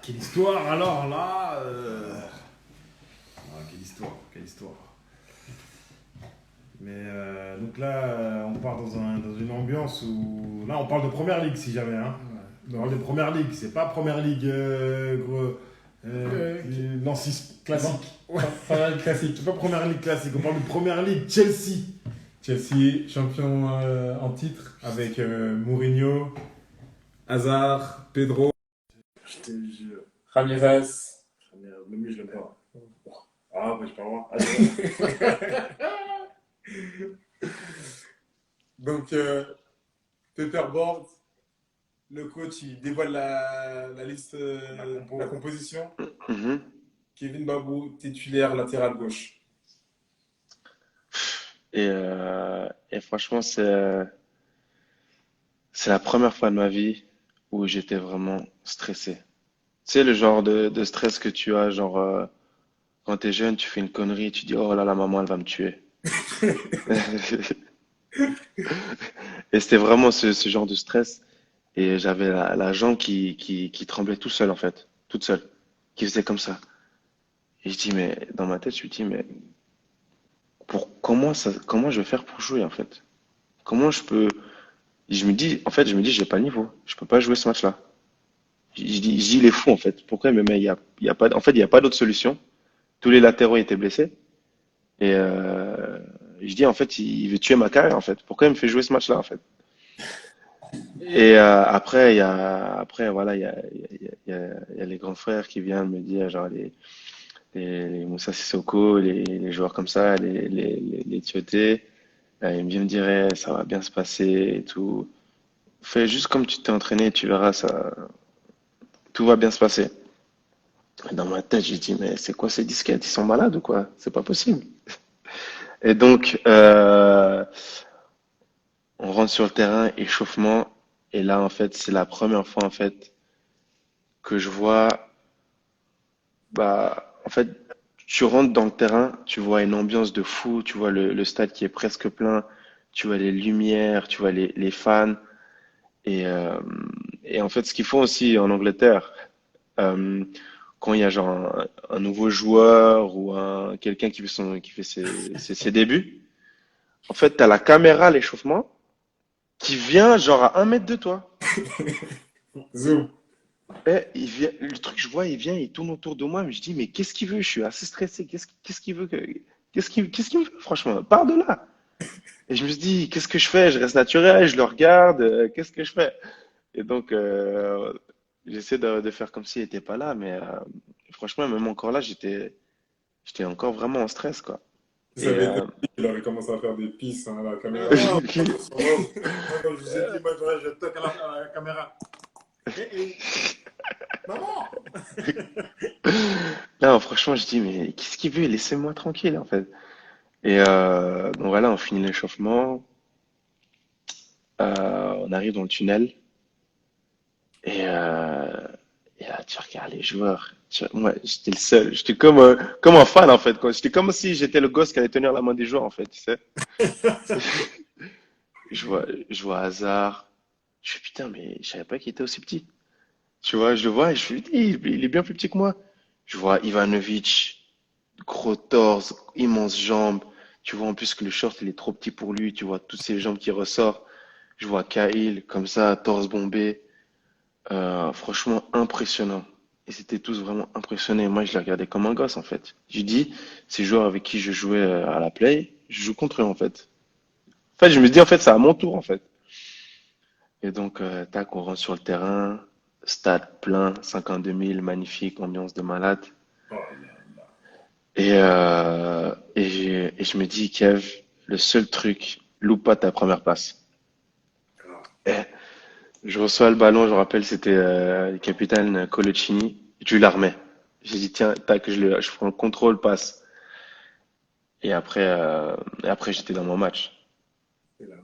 Quelle histoire alors là quelle histoire, quelle histoire. Mais donc là, on part dans une ambiance où. Là, on parle de première ligue si jamais. Hein. On parle de première ligue. C'est pas première ligue Euh, Nancy non, classique. pas mal classique. C'est pas première ligue classique. On parle de première ligue Chelsea. Chelsea, champion en titre avec Mourinho, Hazard, Pedro, Je te jure. Ramirez. Même lui, je l'aime pas. Ah, bah, je peux voir. Allez, Donc, Paperboard, le coach, il dévoile la liste, la composition. Mhm. Kevin Babou, titulaire latéral gauche. Et franchement, c'est la première fois de ma vie où j'étais vraiment stressé. Tu sais, le genre de stress que tu as, genre, quand t'es jeune, tu fais une connerie, tu dis, oh là là, maman, elle va me tuer. Et c'était vraiment ce genre de stress. Et j'avais la jambe qui tremblait tout seul, en fait, toute seule, qui faisait comme ça. Et je dis, mais dans ma tête, je me dis, mais comment je vais faire pour jouer, en fait? Comment je peux. Je me dis, j'ai pas le niveau. Je peux pas jouer ce match-là. Je dis, il est fou, en fait. Pourquoi il me met, il y a pas, en fait, il y a pas d'autre solution. Tous les latéraux étaient blessés. Et je dis, en fait, il veut tuer ma carrière, en fait. Pourquoi il me fait jouer ce match-là, en fait? Et après, voilà, il y a les grands frères qui viennent me dire, genre, les Moussa Sissoko, les joueurs comme ça, les Tioté. Ils me viennent me dire, eh, ça va bien se passer et tout. Fais juste comme tu t'es entraîné, tu verras, tout va bien se passer. Et dans ma tête, j'ai dit, mais c'est quoi ces disquettes? Ils sont malades ou quoi? C'est pas possible. Et donc, on rentre sur le terrain, échauffement, et là, en fait, c'est la première fois, en fait, que je vois, bah, en fait, tu rentres dans le terrain, tu vois une ambiance de fou, tu vois le stade qui est presque plein, tu vois les lumières, tu vois les fans, et, euh, et en fait, ce qu'ils font aussi en Angleterre, euh, quand il y a genre un nouveau joueur ou quelqu'un qui fait ses débuts, en fait, tu as la caméra à l'échauffement qui vient genre à 1 mètre de toi. Zoom. Et le truc, je vois, il vient, il tourne autour de moi, mais je dis, mais qu'est-ce qu'il veut? Je suis assez stressé. Qu'est-ce qu'il veut qu'est-ce qu'il me veut, franchement? Pars de là. Et je me suis dit, qu'est-ce que je fais? Je reste naturel, je le regarde, qu'est-ce que je fais? Et donc, j'essaie de faire comme s'il n'était pas là, mais franchement, même encore là, j'étais encore vraiment en stress, quoi. Si ça Et avait été lui, il aurait commencé à faire des pisses à la Mais caméra. non, pas sur moi. Moi, comme je vous ai dit, moi, je toque à la caméra. Maman. non, franchement, je dis, mais qu'est-ce qu'il veut? Laissez-moi tranquille, en fait. Et donc voilà, on finit l'échauffement, on arrive dans le tunnel, et, euh, et là, tu regardes les joueurs. Moi, j'étais le seul. J'étais comme un fan, en fait, quoi. J'étais comme si j'étais le gosse qui allait tenir la main des joueurs, en fait, tu sais. Je vois Hazard. Je fais putain, mais je savais pas qu'il était aussi petit. Tu vois, je le vois et je me dis, il est bien plus petit que moi. Je vois Ivanovic, gros torse, immense jambes. Tu vois en plus que le short, il est trop petit pour lui. Tu vois toutes ses jambes qui ressortent. Je vois Cahill, comme ça, torse bombé. Franchement, impressionnant. Ils étaient tous vraiment impressionnés. Moi, je les regardais comme un gosse, en fait. J'ai dit, ces joueurs avec qui je jouais à la play, je joue contre eux, en fait. En fait, je me dis, en fait, c'est à mon tour, en fait. Et donc, tac, on rentre sur le terrain, stade plein, 52 000, magnifique, ambiance de malade. Oh là là. Et je me dis, Kev, le seul truc, loupe pas ta première passe. Et je reçois le ballon, je me rappelle, c'était le capitaine Coloccini, je lui la remets. J'ai dit, tiens, tac, je prends le contrôle, passe. Et après, j'étais dans mon match. C'est là.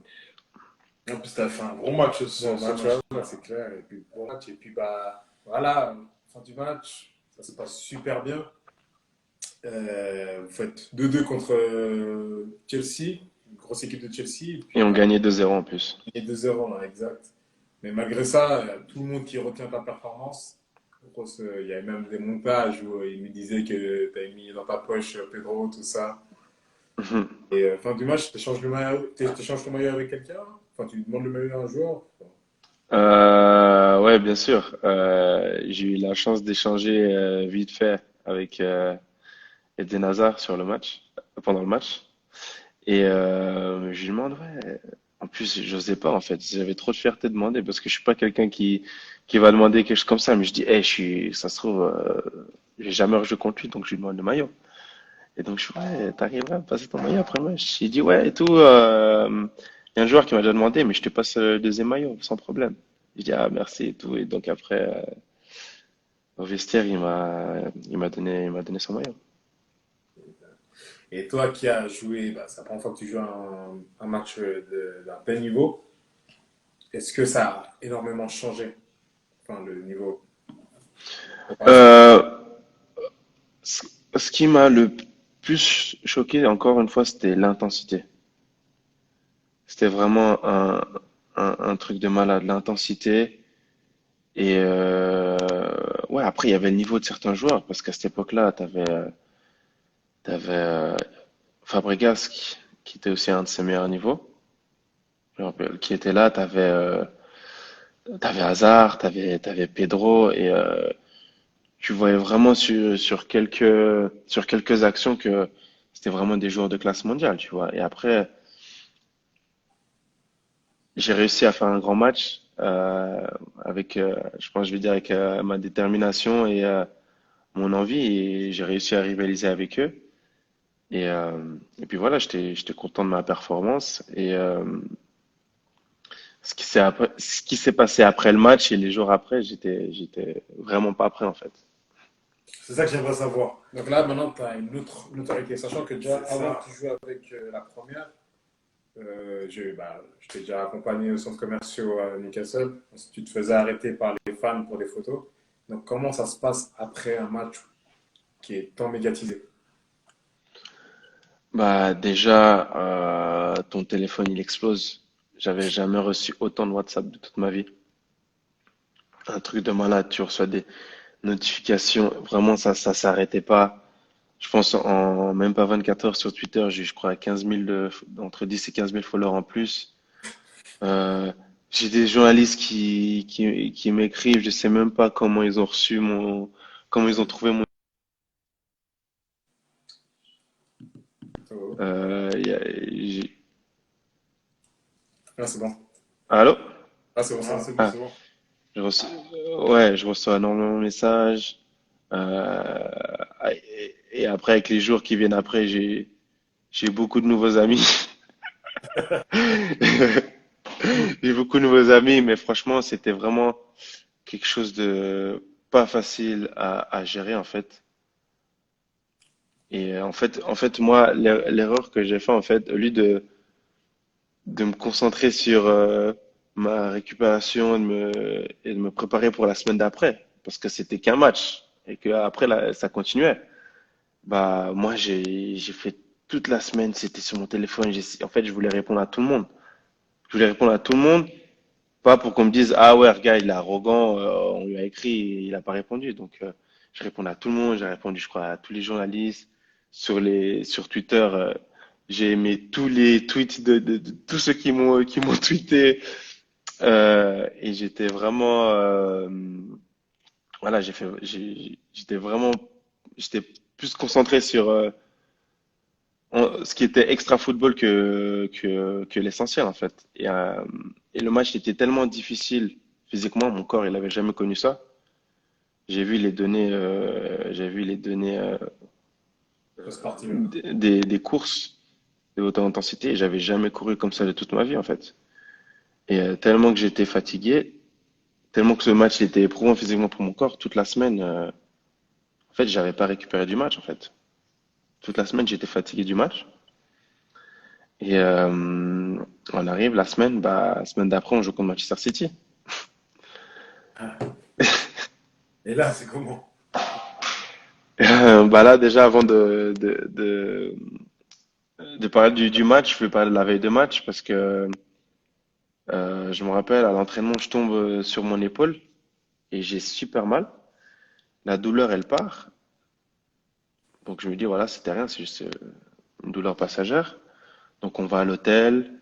En plus, t'as fait un gros match Bon, ce match, match. ouais, c'est clair. Et puis, bon match. Et puis, bah, voilà, fin du match, ça se passe super bien. Vous faites 2-2 contre Chelsea, une grosse équipe de Chelsea. Et Et puis, on bah, gagnait 2-0 en plus. il est 2-0, là, exact. Mais malgré ça, tout le monde qui retient ta performance. Il y avait même des montages où il me disait que tu avais mis dans ta poche Pedro, tout ça. Et fin du match, tu échanges t'échanges le maillot avec quelqu'un? Enfin, tu lui demandes le maillot à un joueur? Ouais, bien sûr. J'ai eu la chance d'échanger vite fait avec Eden Hazard sur le match, pendant le match. Et je lui demande, ouais. En plus, j'osais pas en fait. J'avais trop de fierté de demander parce que je suis pas quelqu'un qui va demander quelque chose comme ça. Mais je dis, hey, ça se trouve, j'ai jamais rejoué contre lui, donc je lui demande le maillot. Et donc je suis, ouais, t'arriveras à passer ton maillot après le match. Il dit, ouais, et tout. Il y a un joueur qui m'a déjà demandé, mais je te passe le deuxième maillot, sans problème. Je dis, ah, merci et tout. Et donc après, au vestiaire, il m'a donné son maillot. Et toi qui as joué, bah, c'est la première fois que tu joues un match d'un tel niveau, est-ce que ça a énormément changé? Enfin, le niveau comparaison. Euh, ce ce qui m'a le plus choqué, encore une fois, c'était l'intensité. C'était vraiment un truc de malade, l'intensité. Et ouais, après, il y avait le niveau de certains joueurs, parce qu'à cette époque-là, t'avais Fabregas qui était aussi un de ses meilleurs niveaux. Je me rappelle, qui était là, t'avais Hazard, t'avais Pedro, et tu voyais vraiment sur quelques actions que c'était vraiment des joueurs de classe mondiale, tu vois. Et après, j'ai réussi à faire un grand match avec, je pense, je vais dire avec ma détermination et mon envie, et j'ai réussi à rivaliser avec eux. Et puis voilà, j'étais content de ma performance. Et ce qui s'est passé après le match et les jours après, j'étais vraiment pas prêt en fait. C'est ça que j'aimerais savoir. Donc là, maintenant, tu as une autre notoriété, sachant que déjà C'est avant que ça. tu joues avec la première, je t'ai déjà accompagné au centre commercial à Newcastle. Ensuite, tu te faisais arrêter par les fans pour des photos. Donc, comment ça se passe après un match qui est tant médiatisé? Bah déjà, ton téléphone il explose. J'avais jamais reçu autant de WhatsApp de toute ma vie. Un truc de malade, tu reçois des notifications. Vraiment, ça s'arrêtait pas. Je pense en même pas 24 heures sur Twitter, j'ai eu, je crois, 15 000 entre 10 et 15 000 followers en plus. Euh, j'ai des journalistes qui m'écrivent, je sais même pas comment ils ont comment ils ont trouvé mon. Oh. J'ai- Ah, c'est bon. Allô? Ah, c'est bon, Ah, ça. c'est bon, Ah, c'est bon. ouais, je reçois énormément de messages. Euh, et après, avec les jours qui viennent après, j'ai beaucoup de nouveaux amis. J'ai beaucoup de nouveaux amis, mais franchement, c'était vraiment quelque chose de pas facile à gérer en fait. Et en fait, moi, l'erreur que j'ai fait en fait, au lieu de me concentrer sur ma récupération et de me préparer pour la semaine d'après, parce que c'était qu'un match et que après ça continuait. Bah moi, j'ai fait toute la semaine, c'était sur mon téléphone. En fait, je voulais répondre à tout le monde. Je voulais répondre à tout le monde. Pas pour qu'on me dise, ah ouais, regarde, il est arrogant, on lui a écrit, et il n'a pas répondu. Donc, je répondais à tout le monde, j'ai répondu, je crois, à tous les journalistes. Sur Twitter, j'ai aimé tous les tweets de tous ceux qui m'ont tweeté. Et j'étais vraiment, voilà, j'étais plus concentré sur ce qui était extra football que l'essentiel, en fait. Et le match était tellement difficile physiquement, mon corps, il avait jamais connu ça. J'ai vu les données Sportive. des courses de haute intensité et j'avais jamais couru comme ça de toute ma vie, en fait. Et tellement que j'étais fatigué, tellement que ce match était éprouvant physiquement pour mon corps, toute la semaine, en fait, j'avais pas récupéré du match, en fait. Toute la semaine, j'étais fatigué du match. Et on arrive la semaine d'après, on joue contre Manchester City. Ah. Et là, c'est comment? Bah là, déjà, avant de parler du match, je vais parler de la veille de match parce que je me rappelle, à l'entraînement, je tombe sur mon épaule et j'ai super mal. La douleur, elle part. Donc je me dis, voilà, c'était rien, c'est juste une douleur passagère. Donc on va à l'hôtel.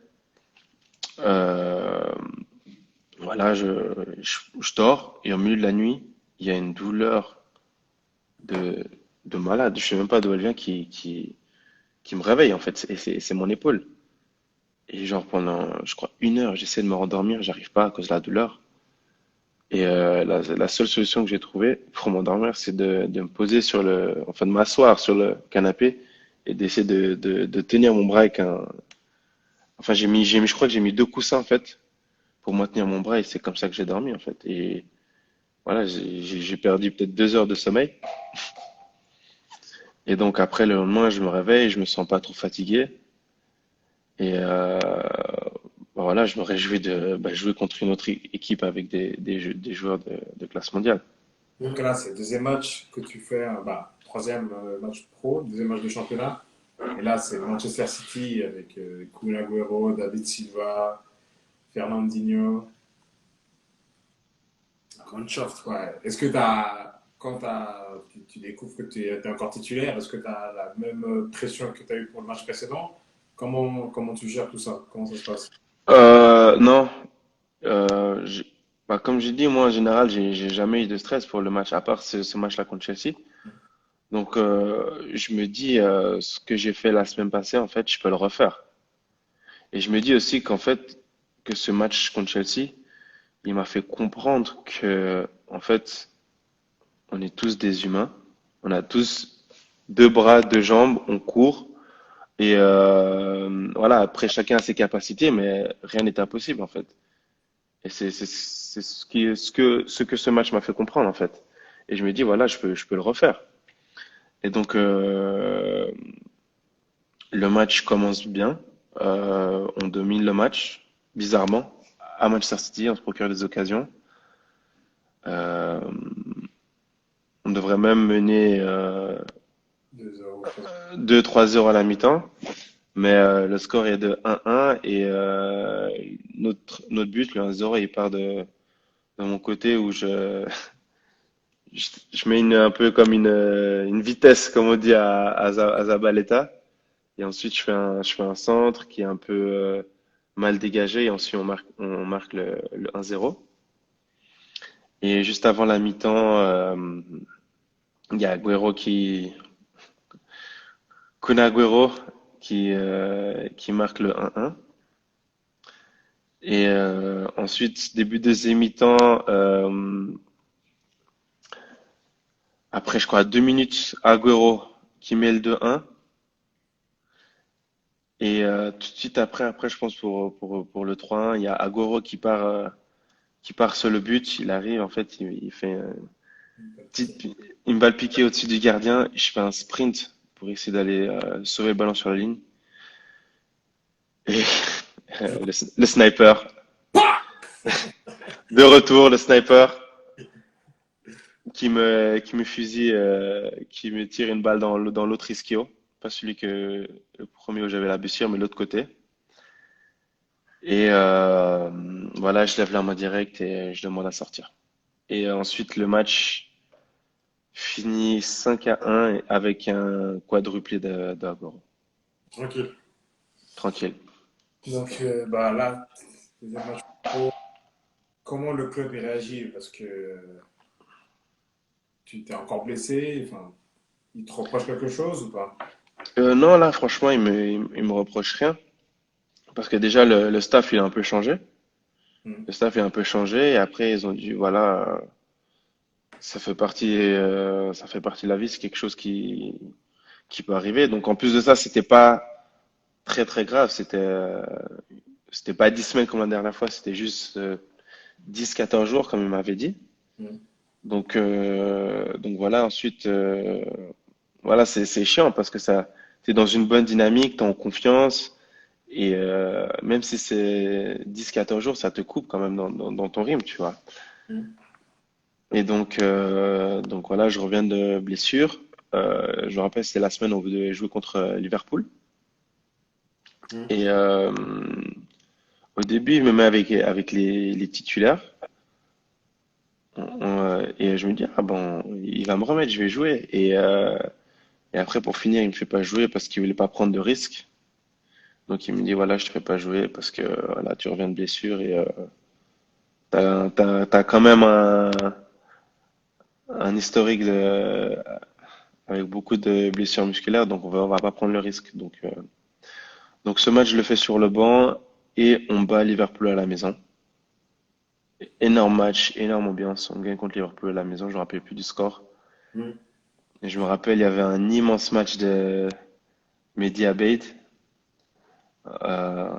Euh, voilà, je dors et au milieu de la nuit, il y a une douleur de, de malade. Je sais même pas d'où elle vient qui me réveille en fait. Et c'est mon épaule. Et genre pendant, je crois, 1 heure, j'essaie de me rendormir, j'arrive pas à cause de la douleur. Et la seule solution que j'ai trouvée pour m'endormir, c'est de me poser enfin de m'asseoir sur le canapé et d'essayer de tenir mon bras avec un. Enfin, je crois que j'ai mis 2 coussins en fait pour maintenir mon bras et c'est comme ça que j'ai dormi en fait. Et voilà, j'ai perdu peut-être 2 heures de sommeil. Et donc après le lendemain, je me réveille, je me sens pas trop fatigué et voilà, je me réjouis de jouer contre une autre équipe avec des joueurs de classe mondiale. Donc là, c'est le deuxième match que tu fais, troisième match pro, deuxième match de championnat. Et là, c'est Manchester City avec Kun Agüero, David Silva, Fernandinho. Mannschaft, ouais. Est-ce que tu découvres que tu es encore titulaire, est-ce que tu as la même pression que tu as eu pour le match précédent? Comment tu gères tout ça? Comment ça se passe? Non, euh, je- comme j'ai dit, moi en général, j'ai jamais eu de stress pour le match, à part ce match-là contre Chelsea. Donc je me dis, ce que j'ai fait la semaine passée, en fait, je peux le refaire. Et je me dis aussi qu'en fait, que ce match contre Chelsea, il m'a fait comprendre que, en fait, on est tous des humains. On a tous 2 bras, 2 jambes, on court. Et voilà, après, chacun a ses capacités, mais rien n'est impossible, en fait. Et c'est ce que ce match m'a fait comprendre, en fait. Et je me dis, voilà, je peux le refaire. Et donc, le match commence bien. On domine le match, bizarrement. À Manchester City, on se procure des occasions. Euh, on devrait même mener 2-0. 2-3 heures à la mi-temps. Mais le score est de 1-1 et notre but, le 1-0, il part de mon côté où je mets un peu comme une vitesse, comme on dit à Zabaleta. Et ensuite, je fais un centre qui est un peu mal dégagé et ensuite on marque le 1-0. Et juste avant la mi-temps, il y a Kun Agüero qui marque le 1-1. Et ensuite, début deuxième mi-temps, après je crois 2 minutes, Agüero qui met le 2-1. Et tout de suite après je pense pour le 3-1, il y a Agüero qui part sur le but. Il arrive, en fait, il fait une balle piquée au-dessus du gardien. Je fais un sprint pour essayer d'aller sauver le ballon sur la ligne. Et le sniper, de retour, le sniper qui me fusille, qui me tire une balle dans l'autre ischio. Pas celui le premier où j'avais la blessure, mais l'autre côté. Et voilà, je lève la main directe et je demande à sortir. Et ensuite, le match finit 5-1 avec un quadruplé d'Agüero. Tranquille. Tranquille. Donc là, deuxième match pro. Comment le club il réagit? Parce que tu t'es encore blessé. Enfin, il te reproche quelque chose ou pas? Non, là, franchement, il me reproche rien. Parce que déjà, le staff, il a un peu changé. Hmm. Le staff, il a un peu changé. Et après, ils ont dit, voilà, ça fait partie de la vie. C'est quelque chose qui peut arriver. Donc, en plus de ça, c'était pas très, très grave. C'était pas 10 semaines comme la dernière fois. C'était juste 10-14 jours, comme il m'avait dit. Hmm. Donc voilà, ensuite, voilà, c'est chiant parce que t'es dans une bonne dynamique, t'es en confiance. Et même si c'est 10-14 jours, ça te coupe quand même dans ton rythme, tu vois. Hmm. Et donc voilà, je reviens de blessure. Je me rappelle, c'était la semaine où on devait jouer contre Liverpool. Hmm. Et au début, il me met avec les titulaires. et je me dis, ah bon, il va me remettre, je vais jouer. Et après, pour finir, il me fait pas jouer parce qu'il voulait pas prendre de risques. Donc il me dit, voilà, je te fais pas jouer parce que voilà, tu reviens de blessure et t'as quand même un historique avec beaucoup de blessures musculaires, donc on va pas prendre le risque. Donc ce match, je le fais sur le banc et on bat Liverpool à la maison. Énorme match, énorme ambiance. On gagne contre Liverpool à la maison, je me rappelle plus du score. Hmm. Et je me rappelle, il y avait un immense match de Mehdi Abeid, euh,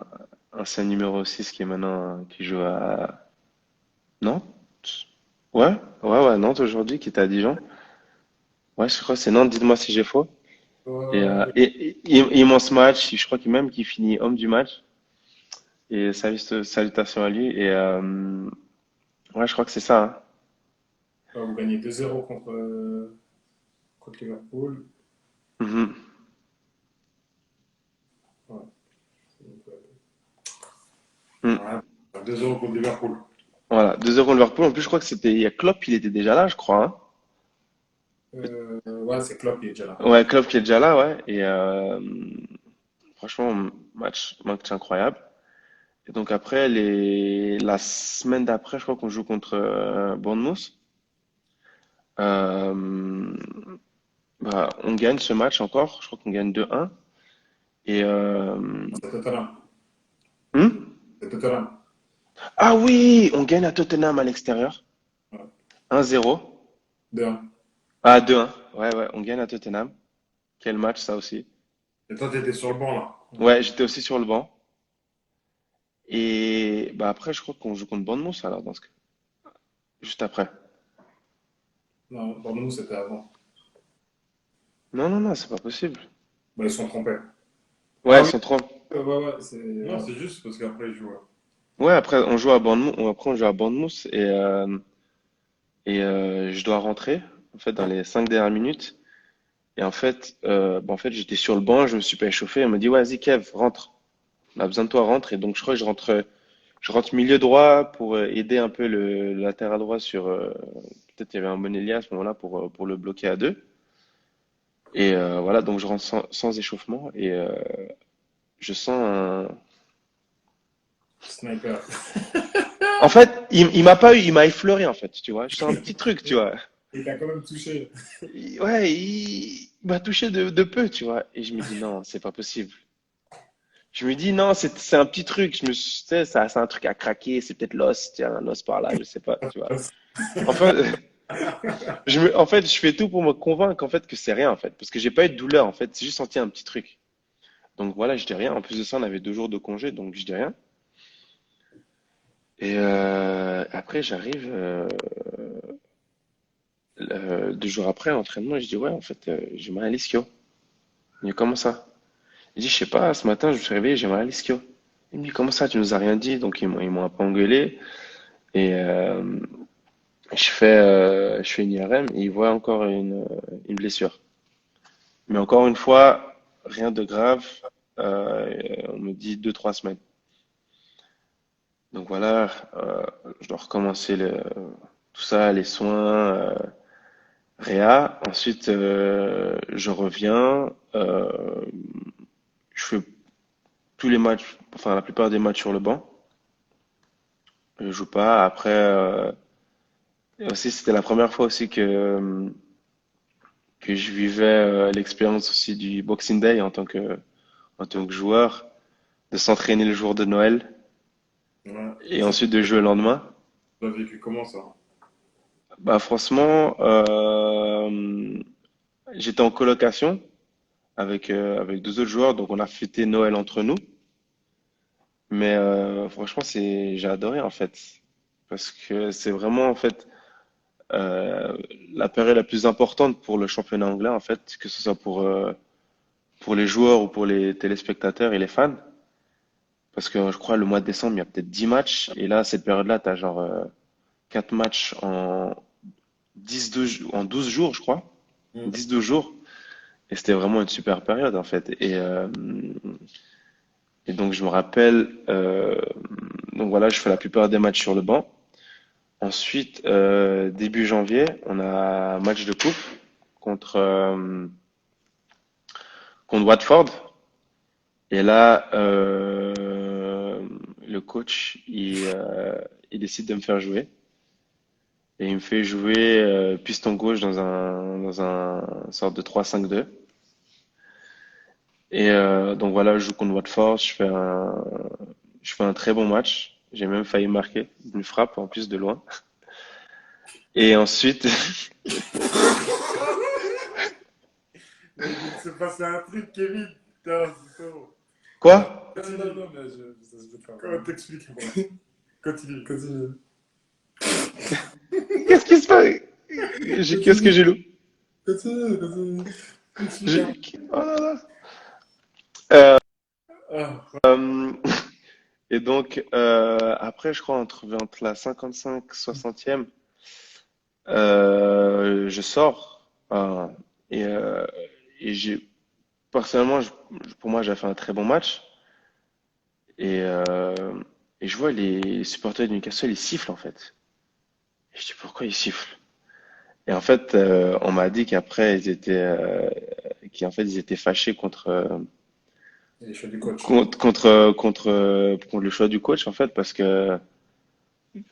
ancien numéro 6 qui est maintenant, qui joue à Nantes. Ouais, ouais, Nantes aujourd'hui, qui était à Dijon. Ouais, je crois que c'est Nantes, dites-moi si j'ai faux. Ouais. Immense match, je crois qu'il même qu'il finit homme du match. Et salutations à lui. Et ouais, je crois que c'est ça, hein. Ouais, vous gagnez 2-0 contre Liverpool. Mhm. Ouais. Mm. Ouais. 2-0 contre Liverpool. Voilà, 2-0 contre Liverpool. En plus, je crois que c'était, il y a Klopp, il était déjà là, je crois, hein. Ouais, c'est Klopp qui est déjà là. Ouais, Klopp qui est déjà là, ouais. Et franchement, match incroyable. Et donc après, la semaine d'après, je crois qu'on joue contre Bournemouth. Euh, Bah, on gagne ce match encore. Je crois qu'on gagne 2-1. Et C'est Tottenham. hmm. C'est Tottenham. Ah oui, on gagne à Tottenham à l'extérieur. Ouais. 1-0. 2-1. Ah, 2-1. Ouais, ouais, on gagne à Tottenham. Quel match ça aussi. Et toi, t'étais sur le banc, là. Ouais, j'étais aussi sur le banc. Et bah après, je crois qu'on joue contre Bournemouth alors dans ce cas. Juste après. Non, pour nous, c'était avant. Non, non, non, c'est pas possible. Bah, ils sont trompés. Ouais, Ah ils oui, sont trop. ouais, c'est. Non, Ouais. c'est juste parce qu'après, il joue. Ouais, après on joue à Bournemouth, après on joue à Bournemouth et je dois rentrer en fait dans les 5 dernières minutes. Et en fait, bah, en fait j'étais sur le banc, je me suis pas échauffé. On m'a dit ouais, vas-y Kev, rentre. On a besoin de toi, rentre. Et donc je crois que je rentre milieu droit pour aider un peu le latéral droit sur. Peut-être il y avait un Bonelli à ce moment-là pour le bloquer à deux. Et voilà, donc je rentre sans échauffement et je sens un. Sniper. En fait, il m'a pas eu, il m'a effleuré en fait, tu vois. Je sens un petit truc, tu vois. Il t'a quand même touché. Ouais, il m'a touché de peu, tu vois. Et je me dis non, c'est pas possible. Je me dis non, c'est un petit truc. Je me suis, tu sais, ça, c'est un truc à craquer. C'est peut-être l'os, tiens, un os par là, je sais pas, tu vois. Enfin, en fait, je fais tout pour me convaincre en fait que c'est rien en fait, parce que j'ai pas eu de douleur en fait. J'ai juste senti un petit truc. Donc voilà, je dis rien. En plus de ça, on avait 2 jours de congé, donc je dis rien. Et après, j'arrive 2 jours après l'entraînement, et je dis ouais, en fait, j'ai mal à l'ischio. Il me dit comment ça? Il dit je sais pas, ce matin je me suis réveillé, j'ai mal à l'ischio. Il me dit comment ça, tu nous as rien dit? Donc ils m'ont un peu engueulé et je fais une IRM et il voit encore une blessure. Mais encore une fois, rien de grave. On me dit 2, 3 semaines. Donc voilà, je dois recommencer tout ça, les soins, réa. Ensuite, je reviens, je fais tous les matchs, enfin la plupart des matchs sur le banc. Je joue pas. Après, et aussi c'était la première fois aussi que je vivais l'expérience aussi du Boxing Day en tant que joueur, de s'entraîner le jour de Noël Ouais. et ensuite de jouer le lendemain. Tu l'as vécu comment, ça? Bah franchement, j'étais en colocation avec 2 autres joueurs, donc on a fêté Noël entre nous. Mais franchement, j'ai adoré en fait, parce que c'est vraiment en fait euh, la période la plus importante pour le championnat anglais en fait, que ce soit pour les joueurs ou pour les téléspectateurs et les fans. Parce que je crois le mois de décembre, il y a peut-être 10 matchs, et là, cette période-là, tu as genre 4 matchs en 12 jours, je crois. Hmm. 10 12 jours. Et c'était vraiment une super période en fait. Et donc je me rappelle, donc voilà, je fais la plupart des matchs sur le banc. Ensuite, début janvier, on a un match de coupe contre, contre Watford. Et là, le coach, il décide de me faire jouer. Et il me fait jouer piston gauche dans un sorte de 3-5-2. Et donc voilà, je joue contre Watford, je fais un très bon match. J'ai même failli marquer une frappe en plus de loin. Et ensuite, Mais il s'est passé un truc, Kevin. Putain, c'est trop. quoi? Non, Non, continue. non, mais ça se fait pas. Comment t'expliques, moi? Continue. Continue. Qu'est-ce qui se passe? Qu'est-ce que Continue. j'ai loup? Continue. Continue. Je- Continue. Oh là là. Euh, Ah, euh, et donc, après, je crois, entre la 55 60e, je sors. Et, euh, et personnellement, pour moi, j'ai fait un très bon match. Et, euh, et je vois les supporters de Newcastle, ils sifflent en fait. Et je dis pourquoi ils sifflent? Et en fait, on m'a dit qu'après, qu'en fait, ils étaient fâchés Et je fais du coach. contre le choix du coach, en fait, parce que,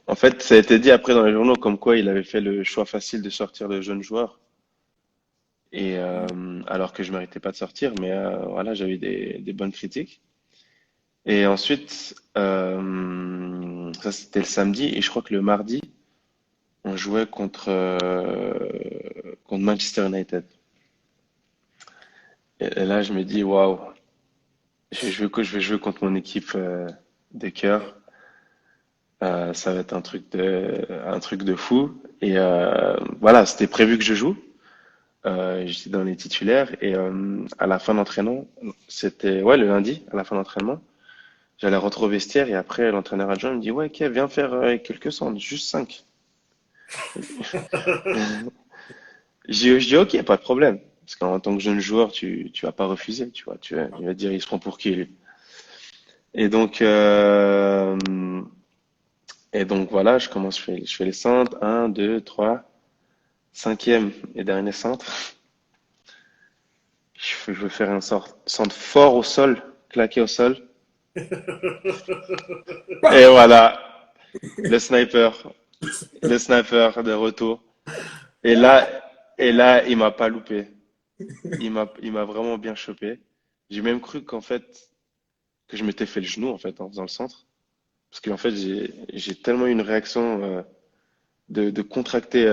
en fait, ça a été dit après dans les journaux comme quoi il avait fait le choix facile de sortir le jeune joueur. Et alors que je méritais pas de sortir, mais voilà, j'avais eu des bonnes critiques. Et ensuite, ça c'était le samedi, et je crois que le mardi, on jouait contre Manchester United. Et là, je me dis, waouh, je vais jouer contre mon équipe de cœur. Ça va être un truc de fou. Et voilà, c'était prévu que je joue. J'étais dans les titulaires et à la fin d'entraînement, c'était ouais le lundi, à la fin d'entraînement, j'allais rentrer au vestiaire et après l'entraîneur adjoint me dit ouais, ok, viens faire quelques centres, juste 5. Je dis ok, pas de problème. Parce qu'en tant que jeune joueur, tu vas pas refuser, tu vois. Il va dire, il se prend pour qui, lui. Et donc, euh, et donc voilà, je fais les centres, un, 2, 3, cinquième et dernier centre. Je veux faire un centre fort au sol, claqué au sol. Et voilà, le sniper, le sniper de retour. Et là, et là, il m'a pas loupé. Il m'a vraiment bien chopé. J'ai même cru qu'en fait, que je m'étais fait le genou en fait en faisant le centre. Parce qu'en fait, j'ai tellement eu une réaction de contracter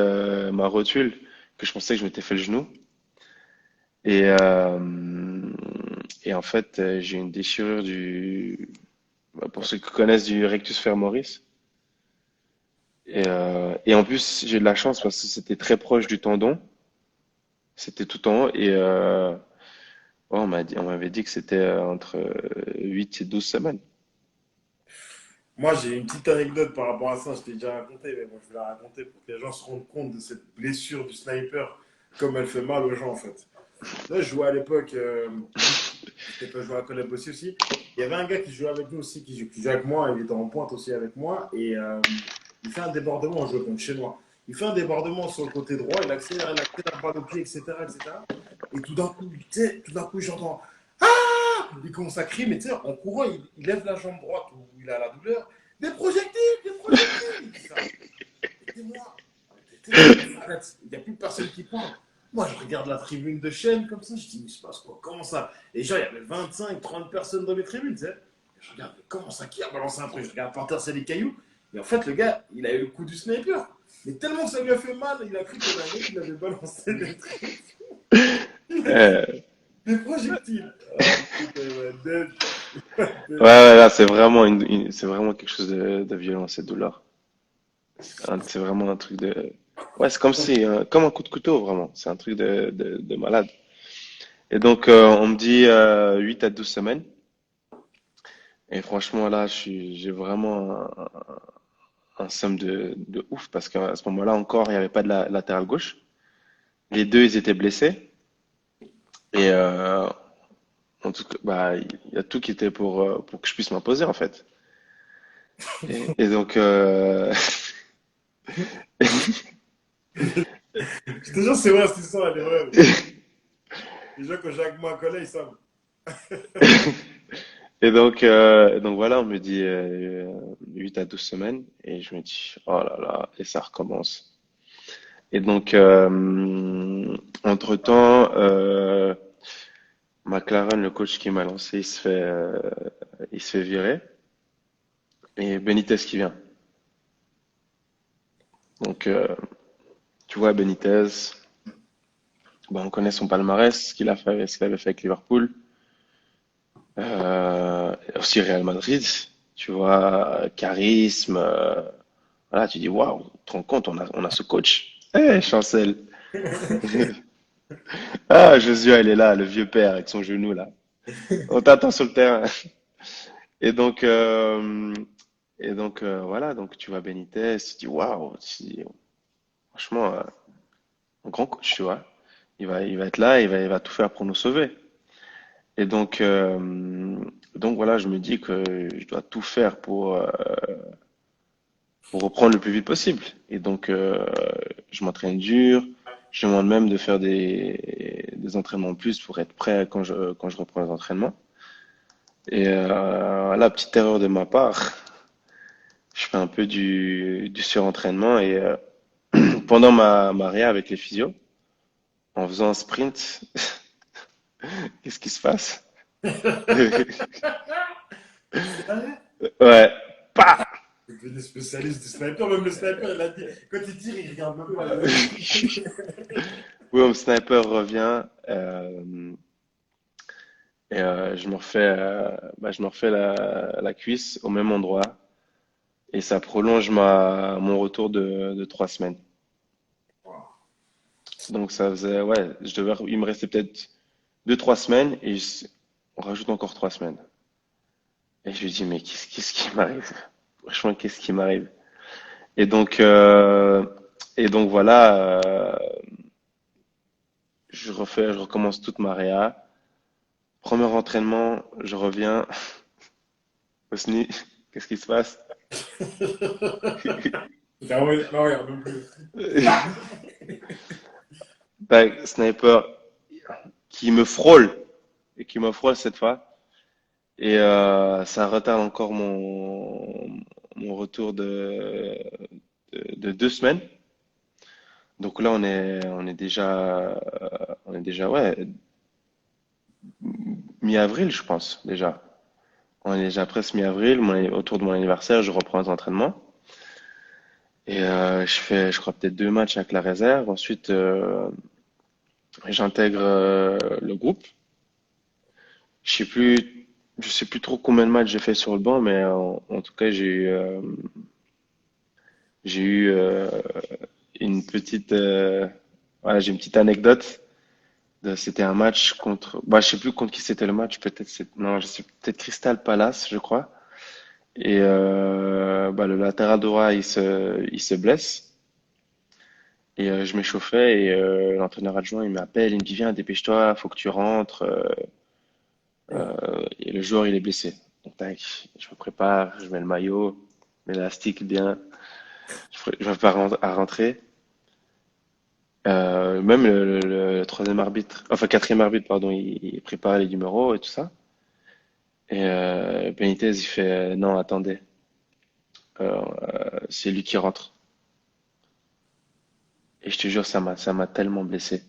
ma rotule que je pensais que je m'étais fait le genou. Et, et en fait, j'ai une déchirure pour ceux qui connaissent du rectus femoris. Et en plus, j'ai de la chance parce que c'était très proche du tendon. C'était tout en haut. Et ouais, on m'avait dit que c'était entre 8 et 12 semaines. moi, j'ai une petite anecdote par rapport à ça. Je t'ai déjà raconté, mais bon, je vais la raconter pour que les gens se rendent compte de cette blessure du sniper, comme elle fait mal aux gens, en fait. Là, je jouais à l'époque, j'étais pas joué à Call of Duty aussi. Il y avait un gars qui jouait avec nous aussi, qui jouait avec moi, il était en pointe aussi avec moi, et il fait un débordement, on jouait contre chez moi. Il fait un débordement sur le côté droit, il accélère par le pied, etc., etc. Et tout d'un coup, tu sais, tout d'un coup, j'entends ah! Il commence à crier, mais tu sais, en courant, il lève la jambe droite où il a la douleur. Des projectiles, des projectiles! Il dit ça. Et moi, arrête, il n'y a plus personne qui parle. Moi, je regarde la tribune de chaîne comme ça, je dis, mais il se passe quoi? Comment ça? Et genre, il y avait 25, 30 personnes dans les tribunes, tu sais. Je regarde, mais comment ça, qui a balancé un truc? Je regarde par terre, c'est des cailloux. Et en fait, le gars, il a eu le coup du sniper. Mais tellement que ça lui a fait mal, il a cru qu'il avait balancé des trucs. Il a dit, Euh, des projectiles. Ah, putain, ouais, dead. ouais, ouais, là, c'est vraiment quelque chose de violent, cette douleur. C'est vraiment un truc de, ouais, c'est comme si, comme un coup de couteau, vraiment. C'est un truc de malade. Et donc, on me dit 8 à 12 semaines. Et franchement, là, j'ai vraiment un somme de ouf parce qu'à ce moment-là encore, il n'y avait pas de la latéral gauche. Les deux, ils étaient blessés. Et en tout cas, bah, il y a tout qui était pour que je puisse m'imposer, en fait. Et donc, Je te jure, c'est vrai, cette histoire, elle est vraie. Les gens, quand j'ai avec moi un collègue, ils savent. Et donc voilà, on me dit 8 à 12 semaines et je me dis oh là là, et ça recommence. Et donc entre-temps, McLaren, le coach qui m'a lancé, il se fait virer et Benitez qui vient. Donc tu vois Benitez, ben, on connaît son palmarès, ce qu'il avait fait avec Liverpool, aussi Real Madrid. Tu vois, charisme. Voilà, tu dis, waouh, tu te rends compte, on a ce coach. Eh, Chancel. Ah, Joshua, il est là, le vieux père avec son genou là. On t'attend sur le terrain. Et donc, voilà, donc tu vois Benitez, tu dis, waouh, franchement, un grand coach, tu vois. Il va être là, il va tout faire pour nous sauver. Et donc voilà, je me dis que je dois tout faire pour reprendre le plus vite possible. Et donc, je m'entraîne dur. Je demande même de faire des entraînements en plus pour être prêt quand je reprends les entraînements. Et la petite erreur de ma part, je fais un peu du surentraînement et pendant ma réa avec les physios, en faisant un sprint, qu'est-ce qui se passe? Sérieux? Ouais, pas. C'est devenu spécialiste du sniper. Même le sniper, il a dit, quand il tire, il regarde même pas. Oui, mon sniper revient et je me refais la cuisse au même endroit et ça prolonge mon retour de 3 semaines. Donc ça faisait, ouais, il me restait peut-être 2, 3 semaines et on rajoute encore 3 semaines. Et je lui dis, mais qu'est-ce qui m'arrive? Franchement, qu'est-ce qui m'arrive? Et donc, euh, et donc voilà, je recommence toute ma réa. Premier entraînement, je reviens. Osni, qu'est-ce qui se passe? Non, non, regarde non plus. Tac, sniper qui me frôle et qui me frôle cette fois. Et ça retarde encore mon retour de 2 semaines. Donc là, on est déjà ouais, mi-avril, je pense déjà. On est déjà presque mi-avril, autour de mon anniversaire, je reprends les entraînements. Et je fais, je crois, peut-être 2 matchs avec la réserve. Ensuite, j'intègre le groupe. Je sais plus, je sais plus trop combien de matchs j'ai fait sur le banc, mais en tout cas, j'ai eu une petite, voilà, j'ai une petite anecdote. C'était un match contre, bah, je sais plus contre qui c'était le match. Peut-être non, je sais peut-être Crystal Palace, je crois. Et bah, le latéral droit, il se blesse. Et je m'échauffais et l'entraîneur adjoint, il m'appelle, il me dit, viens, dépêche-toi, faut que tu rentres. Et le joueur, il est blessé. Donc, tac, je me prépare, je mets le maillot, l'élastique bien, je me prépare à rentrer. Même le troisième arbitre, enfin quatrième arbitre, pardon, il prépare les numéros et tout ça. Et Benitez, il fait, non, attendez, c'est lui qui rentre. Et je te jure, ça m'a tellement blessé.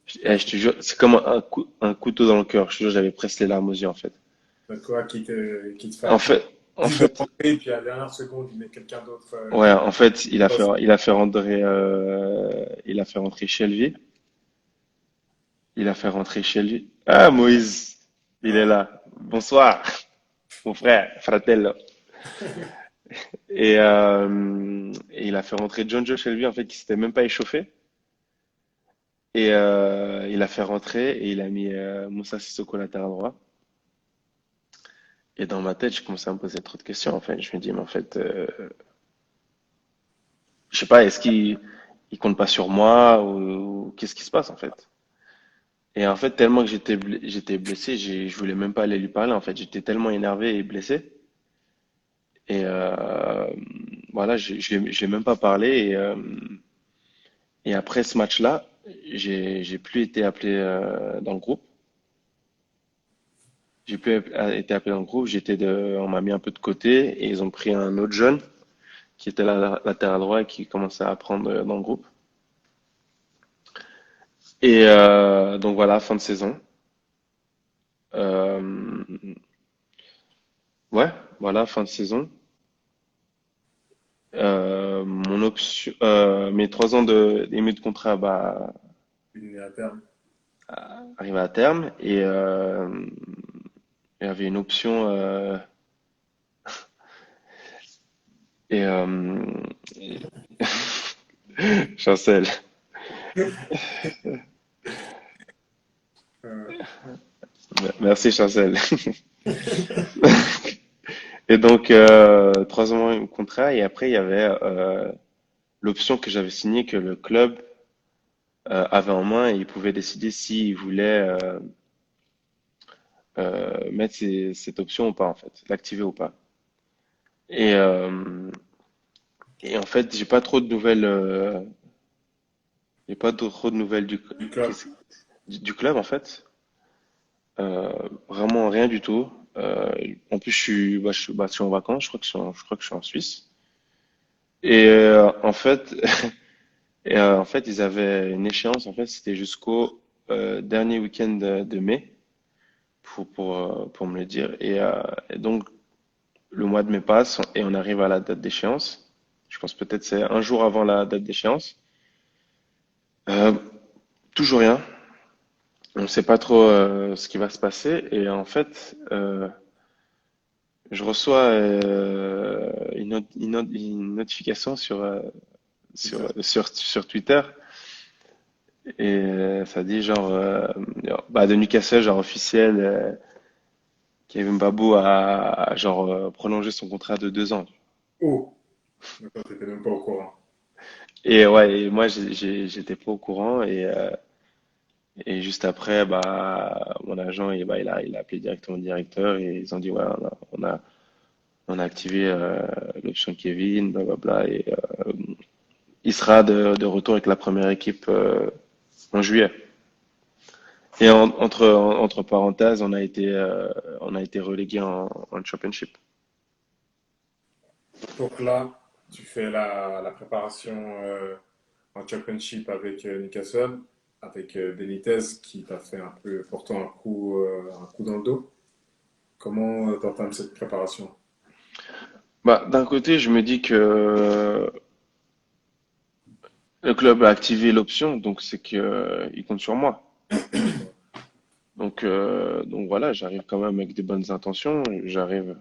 Je te jure, c'est comme un couteau dans le cœur. Je te jure, j'avais presque les larmes aux yeux, en fait. Donc, quoi, qui te fait En attendre. fait, en Dit de fait, rentrer, puis à la dernière seconde, il met quelqu'un d'autre ouais, en fait, il a fait, poste. il a fait rentrer Shelby. Il a fait rentrer Shelby. Ah, Moïse, il est là. Bonsoir, mon frère, fratello. Et il a fait rentrer John Joe Shelby, en fait, qui s'était même pas échauffé. Et il a fait rentrer et il a mis Moussa Sissoko latéral droit. Et dans ma tête, je commençais à me poser trop de questions, en fait. Je me dis, mais en fait, je sais pas, est-ce qu'il compte pas sur moi ou qu'est-ce qui se passe, en fait? Et en fait, tellement que j'étais blessé, je voulais même pas aller lui parler, en fait. J'étais tellement énervé et blessé. Et voilà, je l'ai même pas parlé. Et après ce match-là, j'ai plus été appelé dans le groupe. J'ai plus été appelé dans le groupe. On m'a mis un peu de côté et ils ont pris un autre jeune qui était latéral droit et qui commençait à apprendre dans le groupe. Et donc voilà, fin de saison. Euh, ouais, voilà, fin de saison. Mon option, mes 3 ans de contrat Une à terme. arrivaient à terme et il y avait une option et Chancel. Euh, Merci Chancel. Et donc 3 ans de contrat et après il y avait l'option que j'avais signée que le club avait en main et il pouvait décider s'il voulait mettre cette option ou pas en fait, l'activer ou pas. Et, euh, et en fait, j'ai pas trop de nouvelles du club. du club en fait. Vraiment rien du tout. En plus, je suis en vacances. Je crois que je suis en Suisse. Et en fait, ils avaient une échéance. En fait, c'était jusqu'au dernier week-end de mai pour me le dire. Et donc, le mois de mai passe et on arrive à la date d'échéance. Je pense peut-être c'est un jour avant la date d'échéance. Euh, toujours rien. On ne sait pas trop ce qui va se passer. Et en fait, je reçois une notification Twitter. sur Twitter et ça dit genre de Newcastle, genre officiel, Kevin Babou a genre prolongé son contrat de 2 ans. Oh, d'accord, t'étais même pas au courant. Et ouais, et moi j'étais pas au courant et juste après mon agent il a appelé directement le directeur et ils ont dit ouais on a activé l'option Kevin blablabla et il sera de retour avec la première équipe en juillet. Et entre parenthèses, on a été relégué en Championship. Donc là, tu fais la préparation en championship avec Newcastle, avec Benitez qui t'a fait un peu pourtant un coup dans le dos. Comment t'entames cette préparation? D'un côté, je me dis que le club a activé l'option, donc c'est que il compte sur moi. Donc voilà, j'arrive quand même avec des bonnes intentions. J'arrive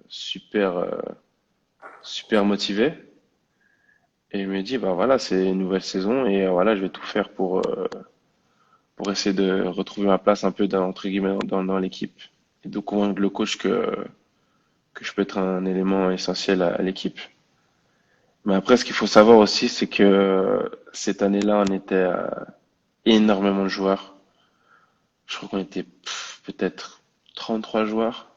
super motivé. Et je me dis, bah voilà, c'est une nouvelle saison et voilà, je vais tout faire pour essayer de retrouver ma place un peu entre guillemets dans l'équipe et de convaincre le coach que je peux être un élément essentiel à l'équipe. Mais après, ce qu'il faut savoir aussi, c'est que cette année-là, on était énormément de joueurs. Je crois qu'on était peut-être 33 joueurs.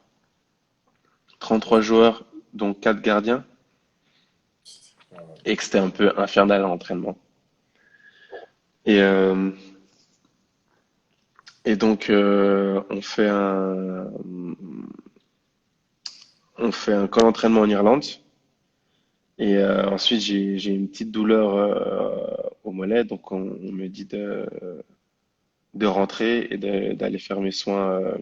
33 joueurs, dont 4 gardiens. Et que c'était un peu infernal à l'entraînement. Et, et donc, on fait un camp d'entraînement en Irlande. Et ensuite, j'ai une petite douleur au mollet, donc on me dit de rentrer et d'aller faire mes soins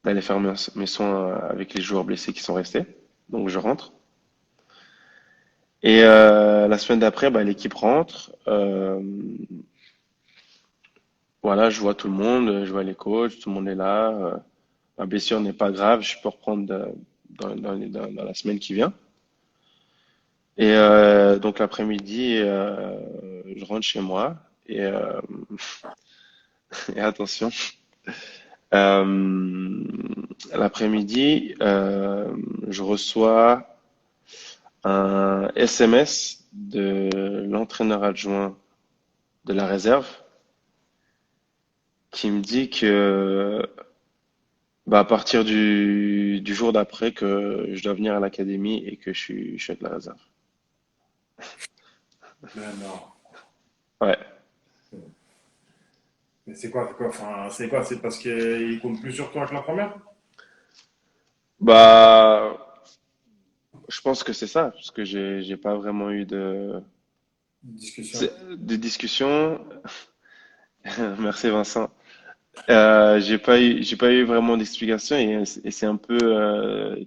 avec les joueurs blessés qui sont restés. Donc je rentre. Et la semaine d'après, l'équipe rentre. Voilà, je vois tout le monde, je vois les coachs, tout le monde est là. Ma blessure n'est pas grave, je peux reprendre dans la semaine qui vient. Et donc l'après-midi, je rentre chez moi et, et attention, euh, l'après-midi, je reçois un SMS de l'entraîneur adjoint de la réserve qui me dit que Bah, à partir du jour d'après que je dois venir à l'académie et que je suis avec la réserve. Mais non. Ouais. Mais c'est quoi, enfin, c'est quoi? C'est parce qu'il compte plus sur toi que la première? Bah, je pense que c'est ça, parce que j'ai pas vraiment eu Discussion. de discussion. Merci Vincent. J'ai pas eu vraiment d'explication et c'est un peu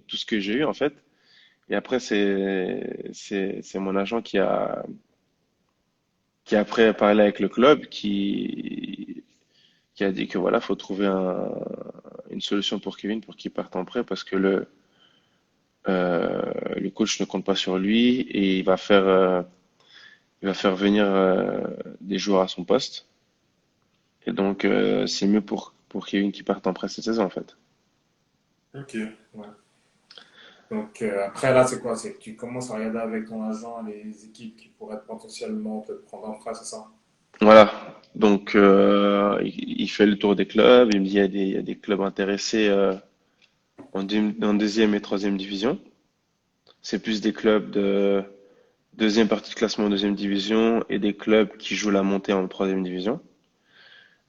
tout ce que j'ai eu en fait. Et après c'est mon agent qui a après parlé avec le club qui a dit que voilà, faut trouver une solution pour Kevin pour qu'il parte en prêt parce que le coach ne compte pas sur lui et il va faire venir des joueurs à son poste. Et donc c'est mieux pour Kevin qui parte en prêt cette saison en fait. Ok, ouais. Donc après là, c'est quoi? C'est que tu commences à regarder avec ton agent les équipes qui pourraient potentiellement te prendre en prêt, c'est ça? Voilà. Donc il fait le tour des clubs. Il me dit il y a des clubs intéressés en deuxième et troisième division. C'est plus des clubs de deuxième partie de classement en deuxième division et des clubs qui jouent la montée en troisième division.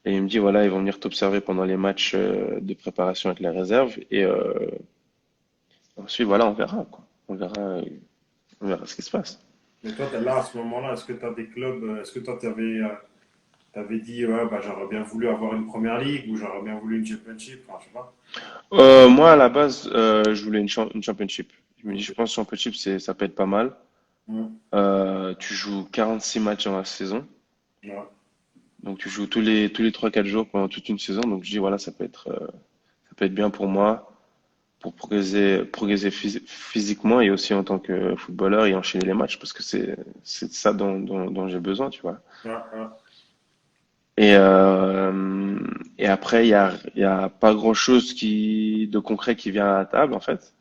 Et il me dit, voilà, ils vont venir t'observer pendant les matchs de préparation avec les réserves. Et ensuite, voilà, on verra, quoi. On verra ce qui se passe. Mais toi, t'es là à ce moment-là, est-ce que tu as des clubs, est-ce que toi, t'avais dit, ouais, bah, j'aurais bien voulu avoir une première ligue ou j'aurais bien voulu une championship, enfin, je sais pas. Moi, à la base, je voulais une championship. Je me dis, Ok. je pense que championship, ça peut être pas mal. Mm. Tu joues 46 matchs dans la saison. Ouais. Donc, tu joues tous les 3-4 jours pendant toute une saison. Donc, je dis, voilà, ça peut être bien pour moi. Pour progresser physiquement et aussi en tant que footballeur et enchaîner les matchs parce que c'est ça dont j'ai besoin, tu vois. Ouais, ouais. Et après, il y a pas grand-chose de concret qui vient à la table, en fait.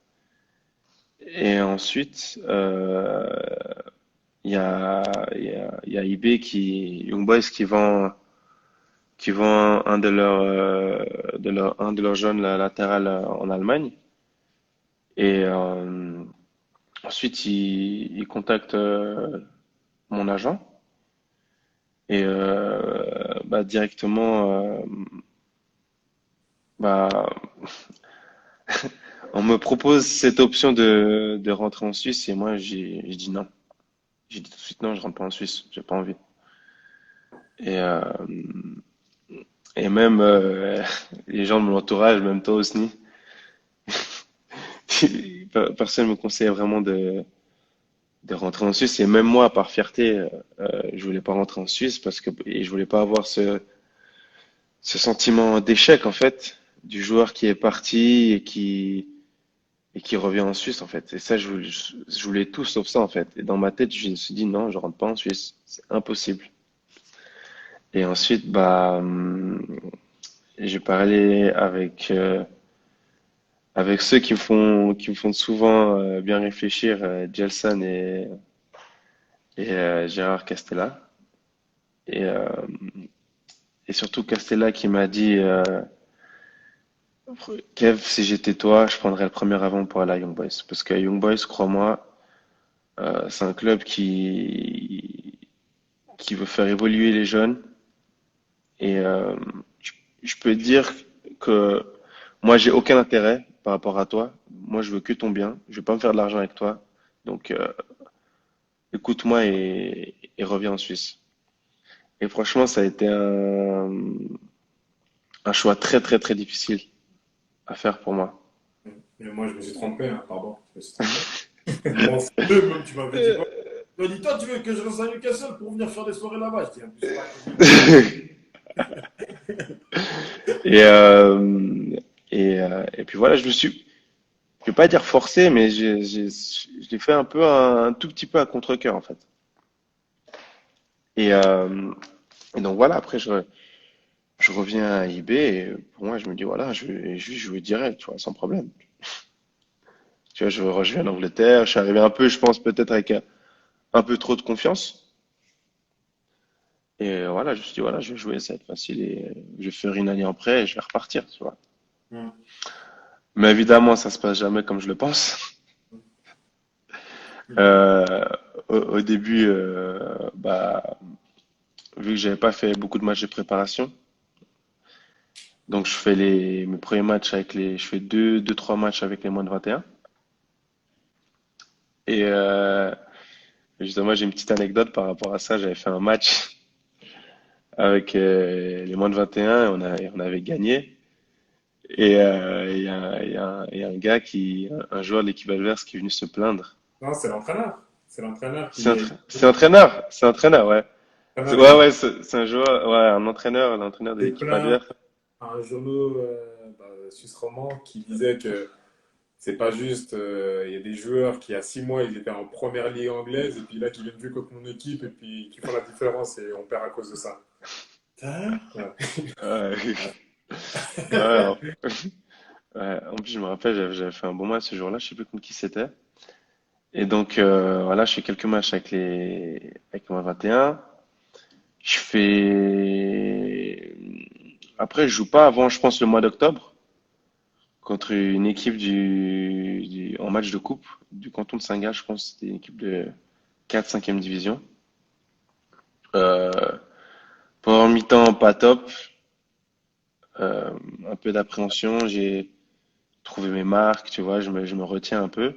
Et ensuite, il y a Young Boys qui vend un de leurs jeunes latéral en Allemagne. Et ensuite, il contacte mon agent et bah, directement, bah, on me propose cette option de rentrer en Suisse et moi, j'ai dit non. J'ai dit tout de suite non, je rentre pas en Suisse, j'ai pas envie. Et, euh, et même les gens de mon entourage, même toi aussi, personne me conseillait vraiment de rentrer en Suisse. Et même moi, par fierté, je voulais pas rentrer en Suisse parce que et je voulais pas avoir ce sentiment d'échec en fait du joueur qui est parti et qui revient en Suisse en fait. Et ça, je voulais tout sauf ça en fait. Et dans ma tête, je me suis dit non, je rentre pas en Suisse, c'est impossible. Et ensuite, bah, j'ai parlé avec ceux qui me font souvent bien réfléchir, Gelson et Gérard Castella. Et, euh, et surtout Castella qui m'a dit Kev, si j'étais toi, je prendrais le premier avion pour aller à Young Boys. Parce qu'à Young Boys, crois-moi, c'est un club qui veut faire évoluer les jeunes. Et je, je peux te dire que moi, j'ai aucun intérêt par rapport à toi. Moi, je veux que ton bien. Je veux pas me faire de l'argent avec toi. Donc, écoute-moi et reviens en Suisse. Et franchement, ça a été un choix très, très, très difficile à faire pour moi. Mais moi, je me suis trompé, hein, pardon, je me suis trompé. Bon, deux, même, tu m'avais dit quoi? Tu m'as dit, toi, tu veux que je reste à Newcastle pour venir faire des soirées là-bas? Je dis, en plus, c'est pas possible. Et, et puis voilà, je vais pas dire forcé, mais je l'ai fait un tout petit peu à contre-cœur en fait. Et, et donc voilà, après je reviens à IB et pour moi je me dis voilà, je vais juste jouer direct, tu vois, sans problème. Tu vois, je viens d'Angleterre, je suis arrivé un peu, je pense peut-être avec un peu trop de confiance. Et voilà, je me suis dit voilà, je vais jouer, ça va être facile et je vais faire une année en prêt et je vais repartir, tu vois. Hmm. Mais évidemment, ça se passe jamais comme je le pense. Euh, au début, vu que j'avais pas fait beaucoup de matchs de préparation, donc je fais mes premiers matchs je fais trois matchs avec les moins de 21. Et justement, j'ai une petite anecdote par rapport à ça. J'avais fait un match avec les moins de 21 et on avait gagné. Et il y a un gars un joueur de l'équipe adverse qui est venu se plaindre. Non, c'est l'entraîneur. C'est l'entraîneur C'est entraîneur, ouais. l'entraîneur de Ouais, l'équipe ouais, c'est un joueur, ouais, l'entraîneur de s'est l'équipe plaint adverse. à un journaux suisse romand qui disait que c'est pas juste, il y a des joueurs qui, il y a 6 mois, ils étaient en première ligue anglaise, et puis là, qui viennent jouer contre mon équipe, et puis qui font la différence, et on perd à cause de ça. Hein. Ouais. Ouais, ouais, ouais. En plus, je me rappelle, j'avais fait un bon match ce jour-là, je sais plus contre qui c'était. Et donc, voilà, je fais quelques matchs avec les moins 21. Je fais, après, je joue pas avant, je pense, le mois d'octobre, contre une équipe en match de coupe du canton de Saint-Gall, je pense, que c'était une équipe de 4 5e division. Euh, Pendant mi-temps, pas top. Euh, un peu d'appréhension. J'ai trouvé mes marques, tu vois, je me retiens un peu.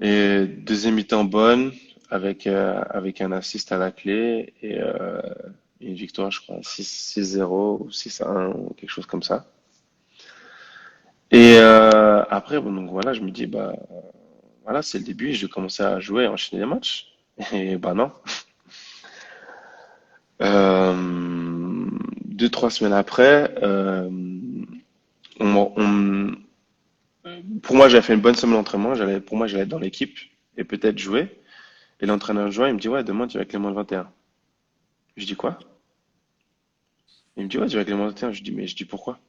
Et deuxième mi-temps bonne, avec un assist à la clé et une victoire, je crois, 6-0 ou 6-1 ou quelque chose comme ça. Et après, bon, donc voilà, je me dis, bah voilà, c'est le début, je vais commencer à jouer, à enchaîner les matchs. Et bah non. 2 3 semaines après, on, on- pour moi, j'avais fait une bonne semaine d'entraînement. Pour moi, j'allais être dans l'équipe et peut-être jouer. Et l'entraîneur joint, il me dit, ouais, demain, tu vas avec les moins de 21. Je dis quoi? Il me dit, ouais, tu vas avec les moins de 21. Je dis pourquoi?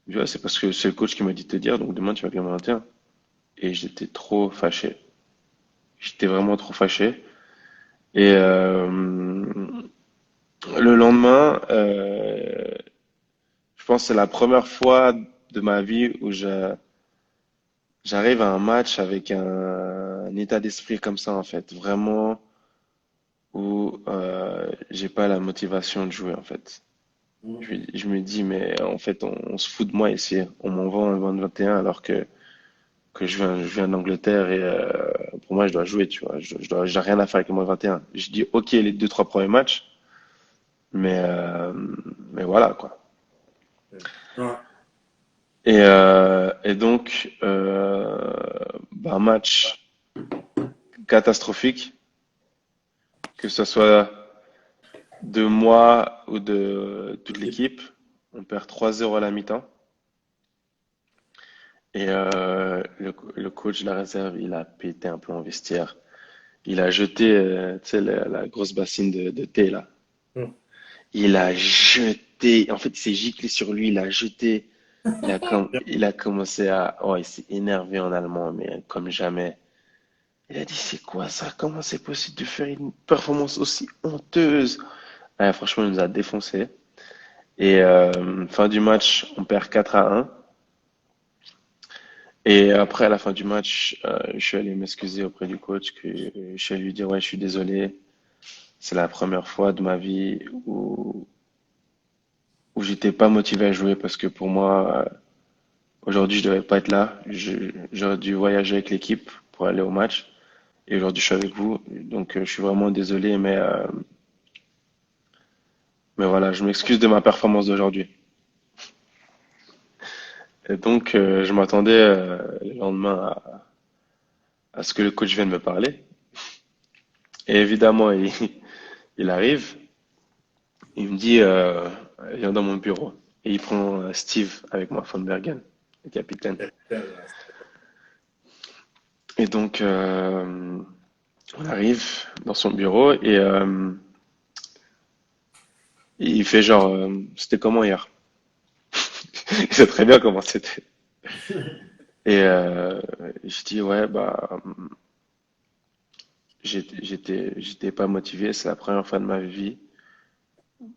Il me dit, ouais, c'est parce que c'est le coach qui m'a dit de te dire, donc demain, tu vas avec les moins de 21. Et j'étais trop fâché. J'étais vraiment trop fâché. Et le lendemain, je pense que c'est la première fois de ma vie où j'arrive à un match avec un état d'esprit comme ça, en fait. Vraiment, où j'ai pas la motivation de jouer, en fait. Je me dis, mais en fait, on se fout de moi ici. On m'envoie un 20-21 alors que je viens d'Angleterre et pour moi, je dois jouer, tu vois. J'ai rien à faire avec le moins 21. Je dis, ok, les 2 3 premiers matchs, mais, euh, mais voilà, quoi. Ouais. Et donc, un match catastrophique, que ce soit de moi ou de toute L'équipe. l'équipe. On perd 3-0 à la mi-temps. Et le coach de la réserve, il a pété un plomb en vestiaire. Il a jeté, tu sais, la grosse bassine de thé, là. Hmm. Il a jeté, en fait, il s'est giclé sur lui, il a jeté. Il a commencé oh, il s'est énervé en allemand, mais comme jamais. Il a dit, c'est quoi ça? Comment c'est possible de faire une performance aussi honteuse? Ouais, franchement, il nous a défoncé. Et fin du match, on perd 4-1. Et après, à la fin du match, je suis allé m'excuser auprès du coach, je suis allé lui dire, ouais, je suis désolé. C'est la première fois de ma vie où j'étais pas motivé à jouer parce que pour moi, aujourd'hui, je devais pas être là. J'aurais dû voyager avec l'équipe pour aller au match. Et aujourd'hui, je suis avec vous. Donc, je suis vraiment désolé, mais voilà, je m'excuse de ma performance d'aujourd'hui. Et donc, je m'attendais le lendemain à ce que le coach vienne me parler. Et évidemment, il arrive, il me dit, viens dans mon bureau. Et il prend Steve avec moi, Von Bergen, le capitaine. Et donc, on arrive dans son bureau et il fait genre, c'était comment hier? Il sait très bien comment c'était. Et je dis, ouais, bah, j'étais pas motivé. C'est la première fois de ma vie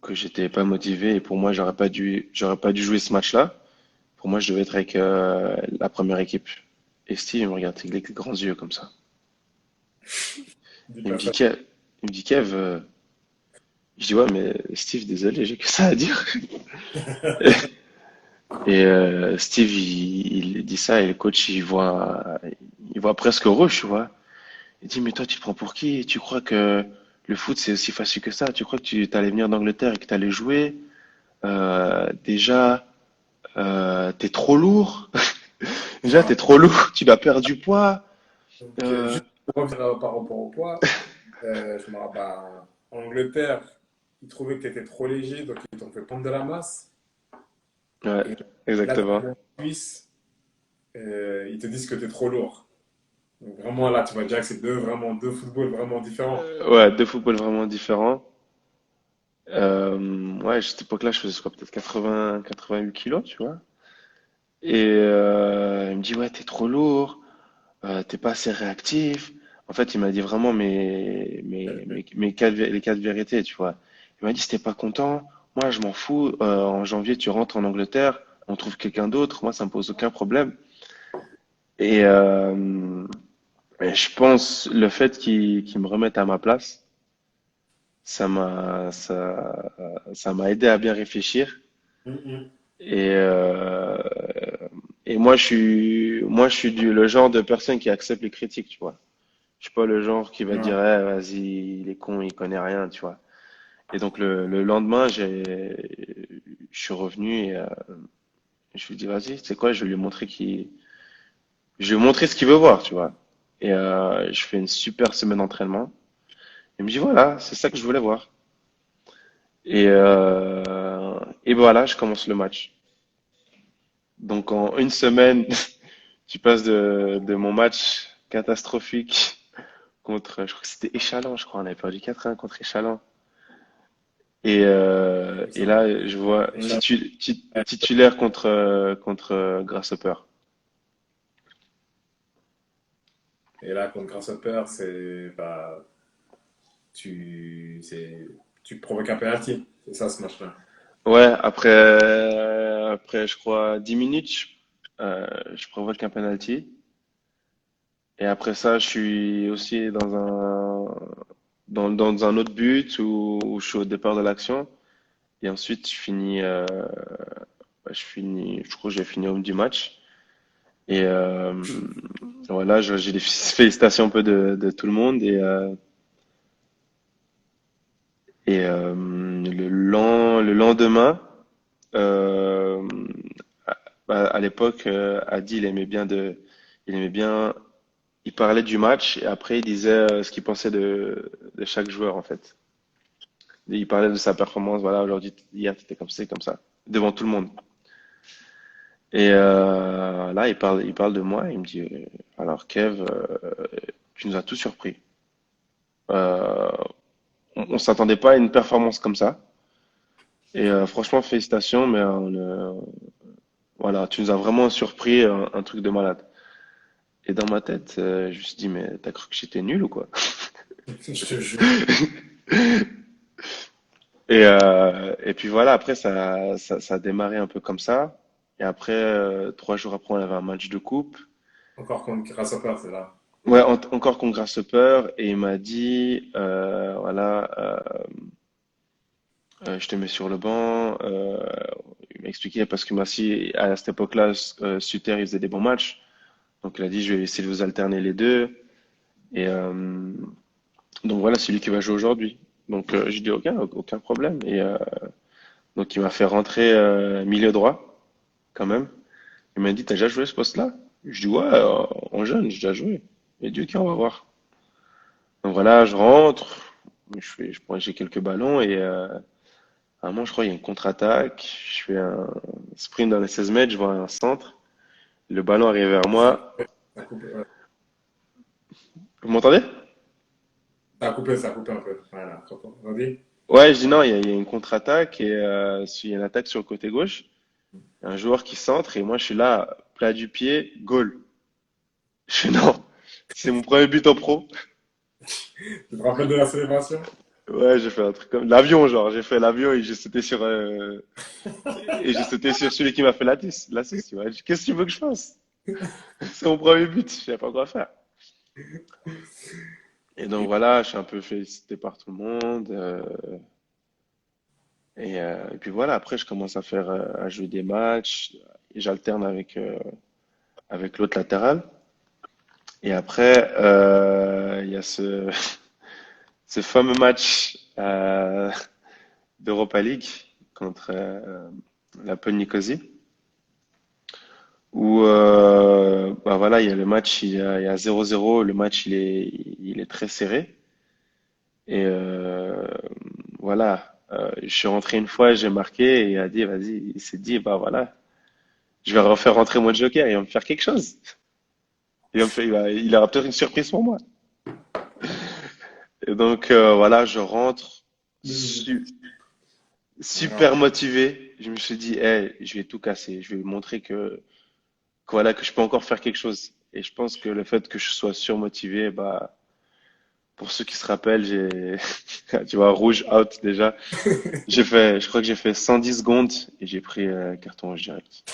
que j'étais pas motivé. Et pour moi, j'aurais pas dû jouer ce match-là. Pour moi, je devais être avec la première équipe. Et Steve, il me regarde avec les grands yeux comme ça. Dis Il me pas dit, ça. Kev, je dis, ouais, mais Steve, désolé, j'ai que ça à dire. Et Steve, il dit ça et le coach, il voit presque rouge, tu vois. Il dit, mais toi, tu te prends pour qui? Tu crois que le foot, c'est aussi facile que ça? Tu crois que tu allais venir d'Angleterre et que tu allais jouer? Déjà, t'es trop lourd. Déjà, Non. t'es trop lourd. Tu vas perdre du poids. Donc, Euh, juste pour revenir par rapport au poids, je me rappelle, en Angleterre, ils trouvaient que tu étais trop léger, donc ils t'ont fait prendre de la masse. ouais, Et là, tu exactement. arrives en Suisse, ils te disent que tu es trop lourd. Donc vraiment, là, tu vois déjà que c'est vraiment deux footballs vraiment différents. Ouais, deux footballs vraiment différents. Ouais, à cette époque-là, je faisais quoi, peut-être 80, 88 kilos, tu vois. Et il me dit, ouais, t'es trop lourd, t'es pas assez réactif. En fait, il m'a dit vraiment les quatre vérités, tu vois. Il m'a dit, si t'es pas content, moi, je m'en fous. En janvier, tu rentres en Angleterre, on trouve quelqu'un d'autre. Moi, ça me pose aucun problème. Et et je pense le fait qu'il me remette à ma place, ça m'a ça ça m'a aidé à bien réfléchir. Mhm. Et je suis le genre de personne qui accepte les critiques, tu vois. Je suis pas le genre qui va dire, Ouais. eh, vas-y, il est con, il connaît rien, tu vois. Et donc le lendemain, je suis revenu et je lui ai dit, vas-y, c'est quoi, je vais lui montrer ce qu'il veut voir, tu vois. Et je fais une super semaine d'entraînement. Il me dit, voilà, c'est ça que je voulais voir. Et voilà, je commence le match. Donc en une semaine, tu passes de mon match catastrophique contre, je crois que c'était Échalon, je crois, on avait perdu 4-1 contre Échalon. Et là, je vois Et, ça- titulaire contre Grasshopper. et là, contre Grasshopper, c'est bah, c'est tu provoques un penalty. C'est ça ce match-là. Ouais, après, je crois, 10 minutes, je provoque un penalty. Et après ça, je suis aussi dans un autre but où je suis au départ de l'action. Et ensuite, je crois que j'ai fini homme du match. Et voilà, j'ai des félicitations un peu de tout le monde. Le lendemain, euh, à l'époque, Adi, il aimait bien, il parlait du match et après il disait ce qu'il pensait de chaque joueur en fait. Et il parlait de sa performance, voilà, aujourd'hui, hier, t'étais comme ça, devant tout le monde. Et là, il parle de moi, il me dit, alors Kev, tu nous as tous surpris. Euh, on s'attendait pas à une performance comme ça. Et franchement, félicitations, mais voilà, tu nous as vraiment surpris, un truc de malade. Et dans ma tête, je me suis dit, mais t'as cru que j'étais nul ou quoi? Je te jure. Et puis voilà, après, ça a démarré un peu comme ça. Et après, 3 jours après, on avait un match de coupe. Encore contre Grasshopper, c'est là. Ouais, encore contre Grasshopper. Et il m'a dit, voilà, je te mets sur le banc. Il m'a expliqué parce que Massi, à cette époque-là, Suter, il faisait des bons matchs. Donc il a dit, je vais essayer de vous alterner les deux. Et donc voilà, c'est lui qui va jouer aujourd'hui. Donc j'ai dit, aucun problème. Et donc il m'a fait rentrer milieu droit, quand même. Il m'a dit, t'as déjà joué ce poste-là? Je dis, ouais, en jeune, j'ai déjà joué. Il dit, ok, on va voir. Donc voilà, je rentre, j'ai quelques ballons et à un moment, je crois, il y a une contre-attaque. Je fais un sprint dans les 16 mètres, je vois un centre. Le ballon arrive vers Ça, moi. ça coupe, ouais. Vous m'entendez? Ça a coupé un peu. Voilà, vas-y. Ouais, je dis non, il y a une contre-attaque et il y a une attaque sur le côté gauche. Un joueur qui centre et moi, je suis là, plat du pied, goal. Je fais non, c'est mon premier but en pro. Tu te rappelles de la célébration? Ouais, j'ai fait un truc comme l'avion, genre. J'ai fait l'avion et j'ai sauté sur celui qui m'a fait l'assist, tu vois. Qu'est-ce que tu veux que je fasse? C'est mon premier but, je savais pas quoi faire. Et donc voilà, je suis un peu félicité par tout le monde. Et puis voilà, après je commence à jouer des matchs et j'alterne avec l'autre latéral. Et après, il y a ce fameux match d'Europa League contre la Pol Nicosie, où bah voilà, il y a le match, il y a 0-0, le match il est très serré. Et voilà, je suis rentré une fois, j'ai marqué et il a dit, vas-y, il s'est dit, bah voilà, je vais refaire rentrer mon joker, il va me faire quelque chose. Il aura peut-être une surprise pour moi. Et donc voilà, je rentre super Non. motivé. Je me suis dit, hey, je vais tout casser, je vais lui montrer que voilà, que je peux encore faire quelque chose. Et je pense que le fait que je sois surmotivé, bah, pour ceux qui se rappellent, tu vois, rouge out déjà. Je crois que j'ai fait 110 secondes et j'ai pris carton rouge direct.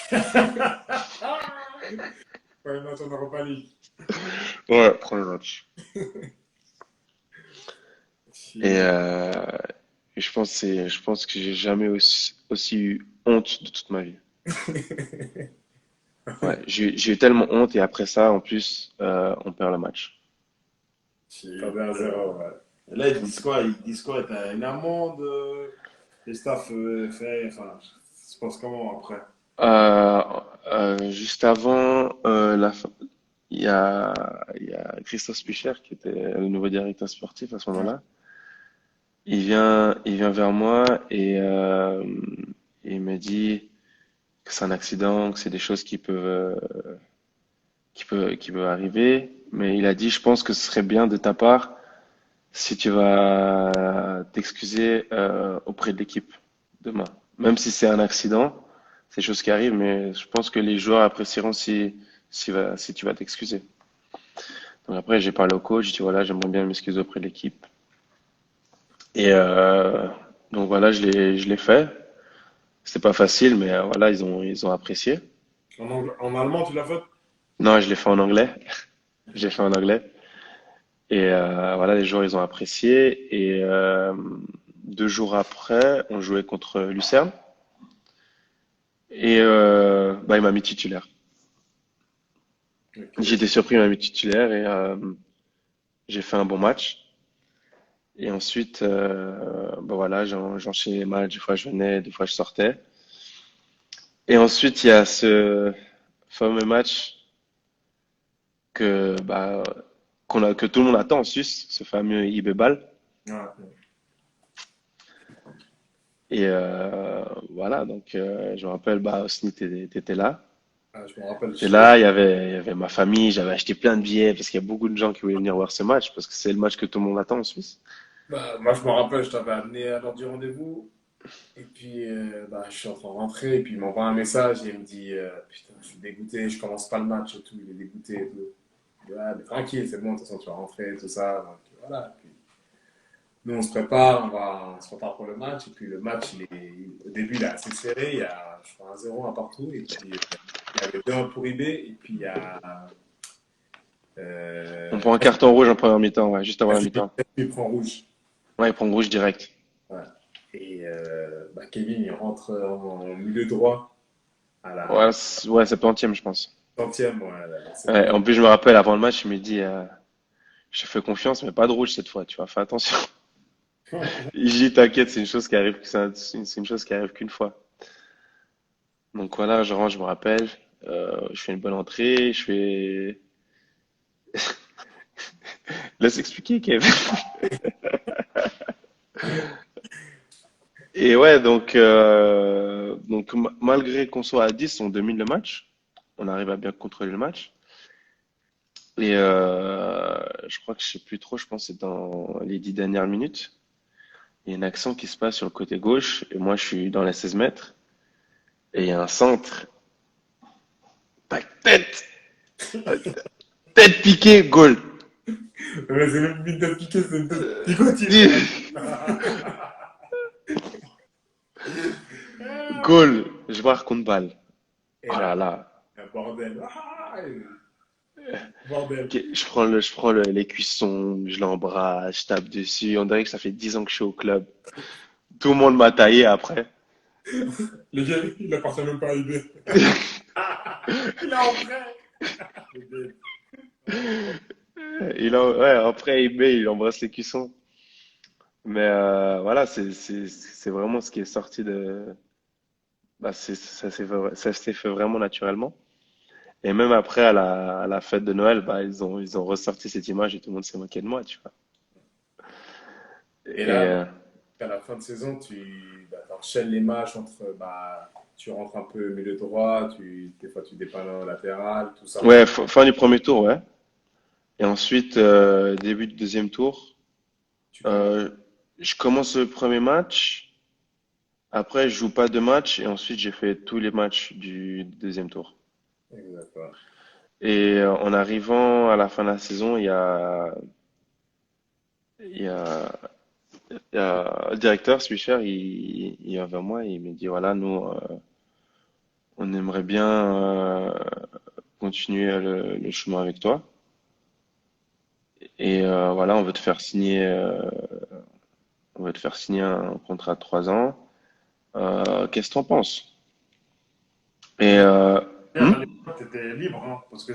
Ouais, non, t'en auras pas League. Ouais, premier match. Et, Si. et je pense que j'ai jamais aussi eu honte de toute ma vie. Ouais, j'ai eu tellement honte et après ça, en plus, on perd le match. T'avais un zéro, ouais. Et là, ils disent quoi? Ils disent quoi? T'as une amende? Les staff fait. Enfin, ça se passe comment après? Euh, Juste avant la fin, il y a Christophe Spicher qui était le nouveau directeur sportif à ce Ouais. moment-là. Il vient vers moi et il me dit que c'est un accident, que c'est des choses qui peuvent arriver. Mais il a dit, je pense que ce serait bien de ta part si tu vas t'excuser auprès de l'équipe demain. Même si c'est un accident, c'est des choses qui arrivent, mais je pense que les joueurs apprécieront si tu vas t'excuser. Donc après, j'ai parlé au coach, j'ai dit voilà, j'aimerais bien m'excuser auprès de l'équipe. Et donc voilà, je l'ai fait. C'était pas facile, mais voilà, ils ont apprécié. En allemand, tu l'as fait? Non, je l'ai fait en anglais. J'ai fait en anglais. Et voilà, les joueurs, ils ont apprécié. Et 2 jours après, on jouait contre Lucerne. Et bah, il m'a mis titulaire. Ok. J'étais surpris, il m'a mis titulaire et j'ai fait un bon match. Et ensuite, bah voilà, j'enchaînais les matchs. Des fois, je venais, des fois, je sortais. Et ensuite, il y a ce fameux match bah, que tout le monde attend en Suisse, ce fameux IB-Ball. Ouais. Et voilà, donc je me rappelle, bah, Osni, t'étais là. Ah, je me rappelle, T'étais j'étais. là, il y avait ma famille, j'avais acheté plein de billets parce qu'il y a beaucoup de gens qui voulaient venir voir ce match parce que c'est le match que tout le monde attend en Suisse. Bah, moi, je me rappelle, je t'avais amené à l'heure du rendez-vous. Et puis, bah, je suis en train de rentrer. Et puis, il m'envoie un message et il me dit putain, je suis dégoûté, je commence pas le match et tout. Il est dégoûté et tout. Je dis, ouais, mais tranquille, c'est bon, de toute façon, tu vas rentrer, tout ça. Donc, voilà. Puis, nous, on se prépare, on se prépare pour le match. Et puis, le match, au début, il est assez serré. Il y a, je crois, un 0 un partout. Et puis, il y avait 2-1 pour IB. Et puis, il y a. On prend un Cash carton rouge en première mi-temps, ouais, juste avant la qui mi-temps. il prend rouge. Ouais, il prend rouge direct. Ouais. Et bah, Kevin, il rentre en milieu droit à Ouais, la ouais, 70e, je pense. centième. Ouais, c'est Ouais, bon. en plus, je me rappelle, avant le match, il me dit, je te fais confiance, mais pas de rouge cette fois, tu vois, fais attention. Il dit, t'inquiète, c'est une chose qui arrive, c'est une chose qui arrive qu'une fois. Donc voilà, je rentre, je me rappelle, je fais une bonne entrée, laisse expliquer, Kev. Et ouais, donc malgré qu'on soit à 10, on domine le match. On arrive à bien contrôler le match. Et je crois que je sais plus trop, je pense que c'est dans les 10 dernières minutes. Il y a une action qui se passe sur le côté gauche et moi je suis dans les 16 mètres et il y a un centre. Tac, tête! Tête piquée, goal! Ouais, c'est même une tête piquée, c'est une tête picotique. Goal, je marque contre balle. Et Oh là, là là. un bordel. Bordel. Ok, les cuissons, je l'embrasse, je tape dessus. On dirait que ça fait 10 ans que je suis au club. Tout le monde m'a taillé après. Le gars, il appartient même pas à eBay. Il est en prêt. Ouais, après, il embrasse les cuissons. Mais voilà, c'est vraiment ce qui est sorti de. Bah, ça s'est fait vraiment naturellement. Et même après, à la fête de Noël, bah, ils ont ressorti cette image et tout le monde s'est moqué de moi, tu vois. Et Et là, à la fin de saison, tu enchaînes les matchs entre, tu rentres un peu milieu droit, des fois tu dépannes en latéral, tout ça. ouais, fin du premier tour, ouais. Et ensuite, début du deuxième tour, Tu commences. euh, je commence le premier match. Après, je joue pas de match. Et ensuite, j'ai fait tous les matchs du deuxième tour. Exactement. Et en arrivant à la fin de la saison, il y a, il y a le directeur, Swisher, il vient vers moi et il me dit, voilà, nous, on aimerait bien continuer le chemin avec toi. Et voilà, on veut te faire signer un contrat de 3 ans. Qu'est-ce que t'en penses? Et Mais hmm. à l'époque, t'étais libre, hein, parce que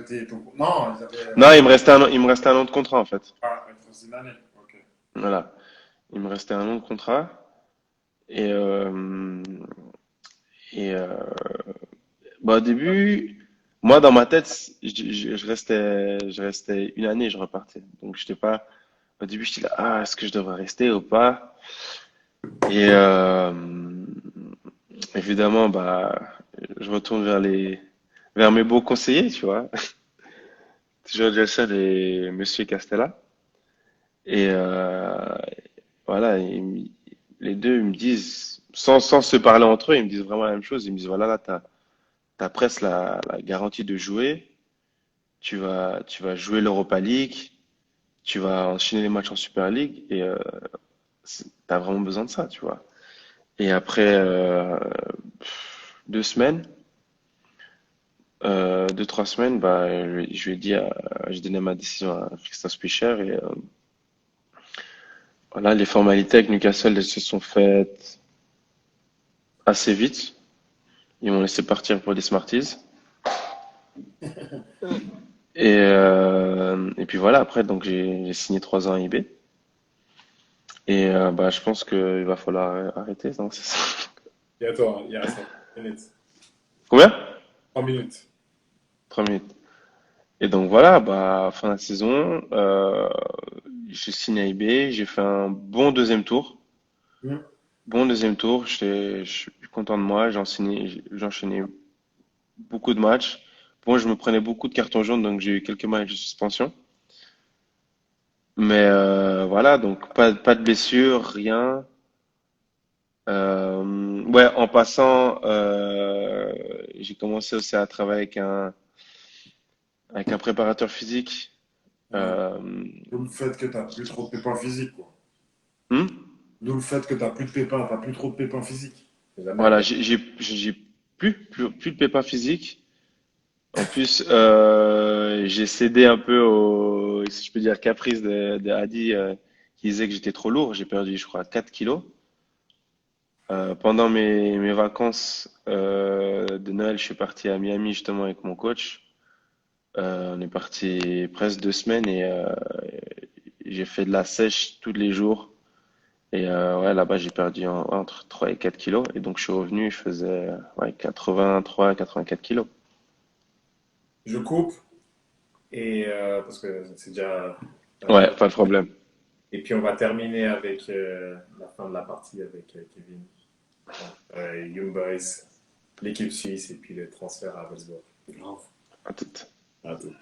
Non, ils avaient Non, il me restait un an de contrat en fait. c'est une année. Ok. Voilà, il me restait un an de contrat et et bah, au début, moi dans ma tête, je restais une année, je repartais. Donc j'étais pas. Au début, j'étais là, ah, est-ce que je devrais rester ou pas? Et évidemment, bah, je retourne vers mes beaux conseillers, tu vois. Toujours Gelson et Monsieur Castella. Et voilà, les deux, ils me disent, sans se parler entre eux, ils me disent vraiment la même chose. Ils me disent, voilà, là, t'as presque la garantie de jouer. Tu vas jouer l'Europa League. Tu vas enchaîner les matchs en Super League. Et t'as vraiment besoin de ça, tu vois. Et après 2 semaines, 2, 3 semaines, bah, je lui ai dit, j'ai donné ma décision à Christophe Picher et voilà, les formalités avec Newcastle, elles se sont faites assez vite. Ils m'ont laissé partir pour des Smarties. Et puis voilà, après, donc j'ai signé 3 ans à IB. Et bah, je pense qu'il va falloir arrêter, non, c'est ça. Et à toi, il reste 3 minutes. Combien? 3 minutes. 3 minutes. Et donc voilà, bah, fin de la saison, j'ai signé à IB, j'ai fait un bon deuxième tour. Hmm. Bon deuxième tour, je suis content de moi, j'ai enchaîné beaucoup de matchs. Bon, je me prenais beaucoup de cartons jaunes, donc j'ai eu quelques matchs de suspension. Mais voilà, donc pas de blessure, rien. Ouais, en passant, j'ai commencé aussi à travailler avec un préparateur physique. Ouais. Euh, D'où le fait que t'as plus trop de pépins physiques, quoi. hmm. D'où le fait que t'as plus trop de pépins physiques. Jamais Voilà, rien. j'ai plus de pépins physiques. En plus, j'ai cédé un peu au, si je peux dire, caprice de Hadi, qui disait que j'étais trop lourd. J'ai perdu, je crois, 4 kilos. Pendant mes vacances de Noël, je suis parti à Miami justement avec mon coach. On est parti presque 2 semaines et j'ai fait de la sèche tous les jours. Et ouais, là-bas, j'ai perdu entre 3 et 4 kilos. Et donc, je suis revenu, je faisais ouais, 83, 84 kilos. Je coupe, et parce que c'est déjà. euh, Ouais, pas de problème. et puis on va terminer avec la fin de la partie avec Kevin. Donc, Young Boys, l'équipe suisse et puis le transfert à Wolfsburg. Grave. À tout. À tout.